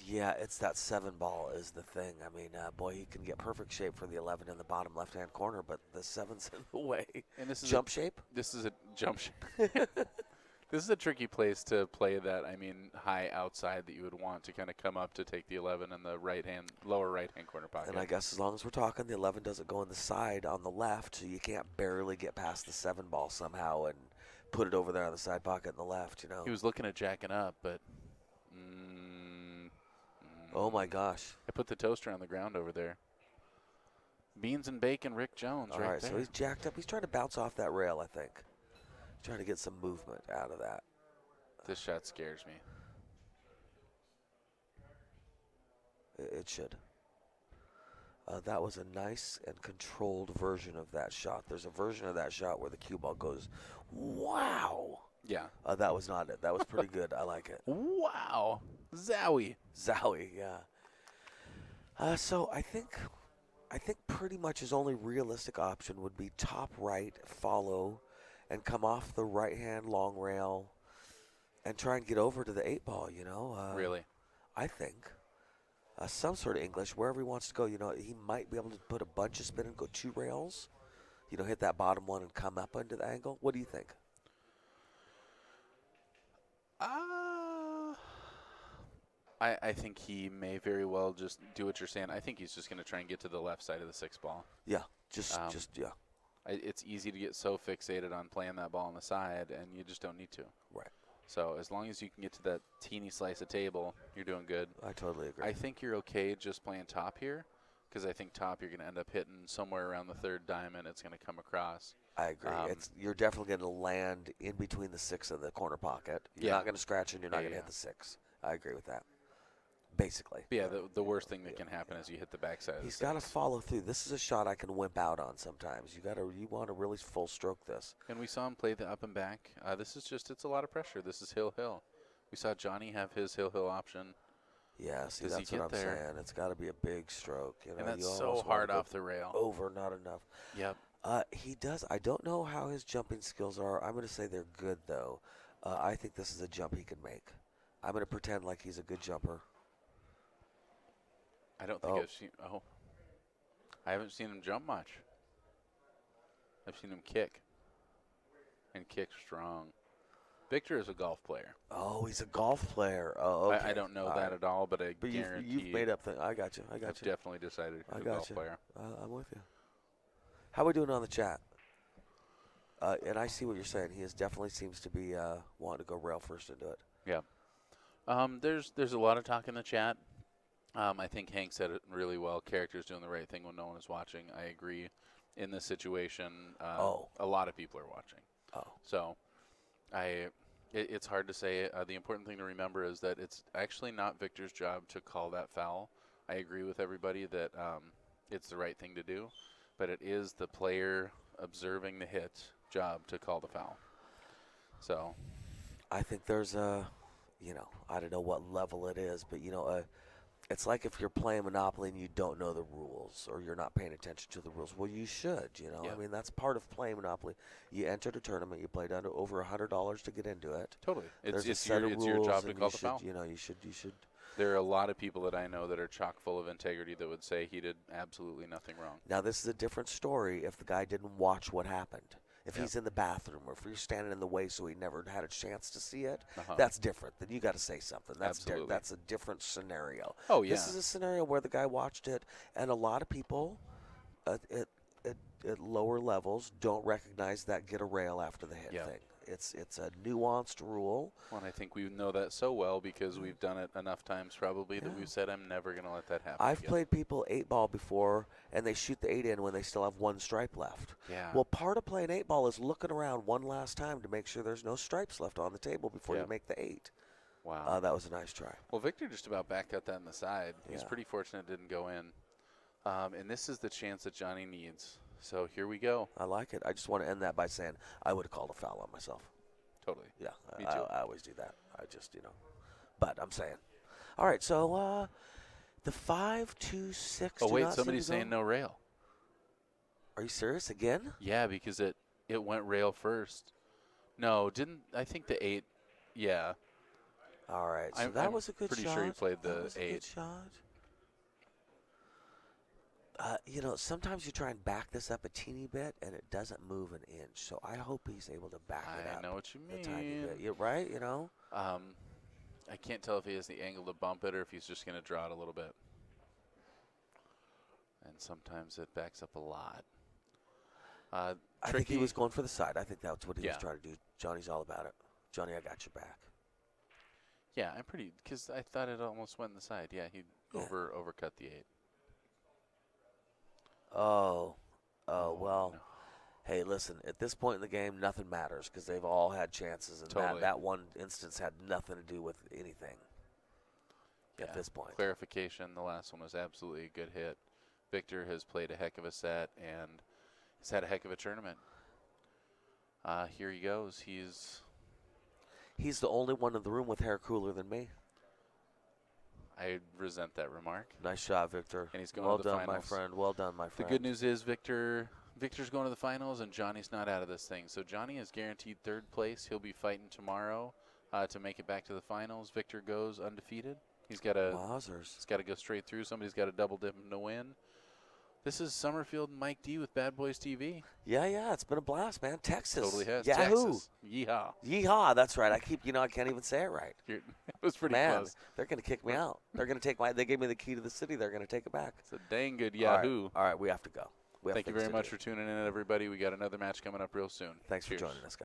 Yeah, it's that 7 ball is the thing. I mean, boy, he can get perfect shape for the 11 in the bottom left-hand corner, but the 7's in the way. And this is Jump shape? This is a jump shape. This is a tricky place to play that. I mean, high outside that you would want to kind of come up to take the 11 in the lower right-hand corner pocket. And I guess as long as we're talking, the 11 doesn't go in the side on the left, so you can't barely get past the 7 ball somehow and put it over there on the side pocket in the left, you know. He was looking at jacking up, but Oh, my gosh. I put the toaster on the ground over there. Beans and bacon, Rick Jones, All right right, there. so he's jacked up. He's trying to bounce off that rail, I think. Trying to get some movement out of that. This shot scares me. It should. That was a nice and controlled version of that shot. There's a version of that shot where the cue ball goes, wow. Yeah. That was not it. That was pretty good. I like it. Wow. Zowie. Zowie, yeah. So I think pretty much his only realistic option would be top right, follow, and come off the right-hand long rail and try and get over to the 8 ball, you know. Really? I think. Some sort of English, wherever he wants to go. You know, he might be able to put a bunch of spin and go 2 rails. You know, hit that bottom one and come up into the angle. What do you think? I think he may very well just do what you're saying. I think he's just going to try and get to the left side of the 6 ball. Yeah, just yeah. It's easy to get so fixated on playing that ball on the side, and you just don't need to. Right. So as long as you can get to that teeny slice of table, you're doing good. I totally agree. I think you're okay just playing top here, because I think top you're going to end up hitting somewhere around the 3rd diamond. It's going to come across. I agree. You're definitely going to land in between the 6 and the corner pocket. You're Yeah. not going to scratch and you're not going to hit the 6. I agree with that. Basically. But yeah, the worst thing that can happen is you hit the backside. He's got to follow through. This is a shot I can wimp out on sometimes. You want to really full stroke this. And we saw him play the up and back. This is just, it's a lot of pressure. This is Hill. We saw Johnny have his Hill option. Yeah, see, Does he that's what I'm get there? saying. It's got to be a big stroke. You know, And that's you so almost wanna hard go off the rail. over, not enough. Yep. He does. I don't know how his jumping skills are. I'm going to say they're good, though. I think this is a jump he can make. I'm going to pretend like he's a good jumper. I don't think I've seen. Oh, I haven't seen him jump much. I've seen him kick, and kick strong. Victor is a golf player. Oh, he's a golf player. Oh, okay. I don't know that at all, but I guarantee you've made up things. I got you. I've you. definitely decided he's I a got golf you. player. I'm with you. How are we doing on the chat? And I see what you're saying. He definitely seems to be wanting to go rail first into it. Yeah. There's a lot of talk in the chat. I think Hank said it really well. Character's doing the right thing when no one is watching. I agree. In this situation, a lot of people are watching. Oh. So, it's hard to say. The important thing to remember is that it's actually not Victor's job to call that foul. I agree with everybody that it's the right thing to do, but it is the player observing the hit job to call the foul. So, I think there's I don't know what level it is, but It's like if you're playing Monopoly and you don't know the rules or you're not paying attention to the rules. Well, you should, you know. Yeah. I mean, that's part of playing Monopoly. You entered a tournament, you played under over $100 to get into it. Totally. There's a It's set your, of it's rules, your job to and call you the should, foul. you know, you should. There are a lot of people that I know that are chock full of integrity that would say he did absolutely nothing wrong. Now, this is a different story if the guy didn't watch what happened. If Yeah. he's in the bathroom or if you're standing in the way so he never had a chance to see it, Uh-huh. that's different. Then you got to say something. Absolutely. That's a different scenario. Oh, yeah. This is a scenario where the guy watched it, and a lot of people at lower levels don't recognize that get a rail after the hit Yeah. thing. It's a nuanced rule. Well, and I think we know that so well because we've done it enough times probably that Yeah. we've said, I'm never going to let that happen I've again. played people 8-ball before, and they shoot the 8 in when they still have one stripe left. Yeah. Well, part of playing 8-ball is looking around one last time to make sure there's no stripes left on the table before Yeah. you make the 8. Wow. That was a nice try. Well, Victor just about back cut that in the side. He's Yeah. pretty fortunate it didn't go in. And this is the chance that Johnny needs. So here we go. I like it. I just want to end that by saying I would have called a foul on myself. Totally. Yeah, Me I too. always do that. I just, but I'm saying. All right, so the 5-2-6. Oh, do wait, not seem somebody's to go- saying no rail. Are you serious again? Yeah, because it went rail first. No, didn't I think the 8? Yeah. All right, so I'm- that I'm was a good shot. pretty sure he played That the was a good 8. shot. Sometimes you try and back this up a teeny bit, and it doesn't move an inch. So I hope he's able to back it I up know what you a tiny mean. bit. You're right, I can't tell if he has the angle to bump it or if he's just going to draw it a little bit. And sometimes it backs up a lot. I think he Tricky. was going for the side. I think that's what he was Yeah. trying to do. Johnny's all about it. Johnny, I got your back. Yeah, I'm pretty, because I thought it almost went in the side. Yeah, he Yeah. overcut the 8. Oh, well. no. Hey, listen. At this point in the game, nothing matters because they've all had chances, and Totally. that one instance had nothing to do with anything. Yeah. At this point, Clarification, the last one was absolutely a good hit. Victor has played a heck of a set and has had a heck of a tournament. Here he goes. he's the only one in the room with hair cooler than me. I resent that remark. Nice shot, Victor. And he's going well to the done, my finals. friend. Well done, my The friend. good news is Victor's going to the finals and Johnny's not out of this thing. So Johnny is guaranteed 3rd place. He'll be fighting tomorrow to make it back to the finals. Victor goes undefeated. He's got to Wowzers. go straight through. Somebody's got to double dip him to win. This is Summerfield and Mike D with Bad Boys TV. Yeah, it's been a blast, man. Texas. Totally has. Yahoo. Texas. Yeehaw. Yeehaw, that's right. I can't even say it right. It was pretty Man, close. they're going to kick me out. They're going to take they gave me the key to the city. They're going to take it back. It's a dang good All Yahoo. right, all right, we have to go. We have Thank you things very to much do. for tuning in, everybody. We got another match coming up real soon. Thanks Cheers. for joining us, guys.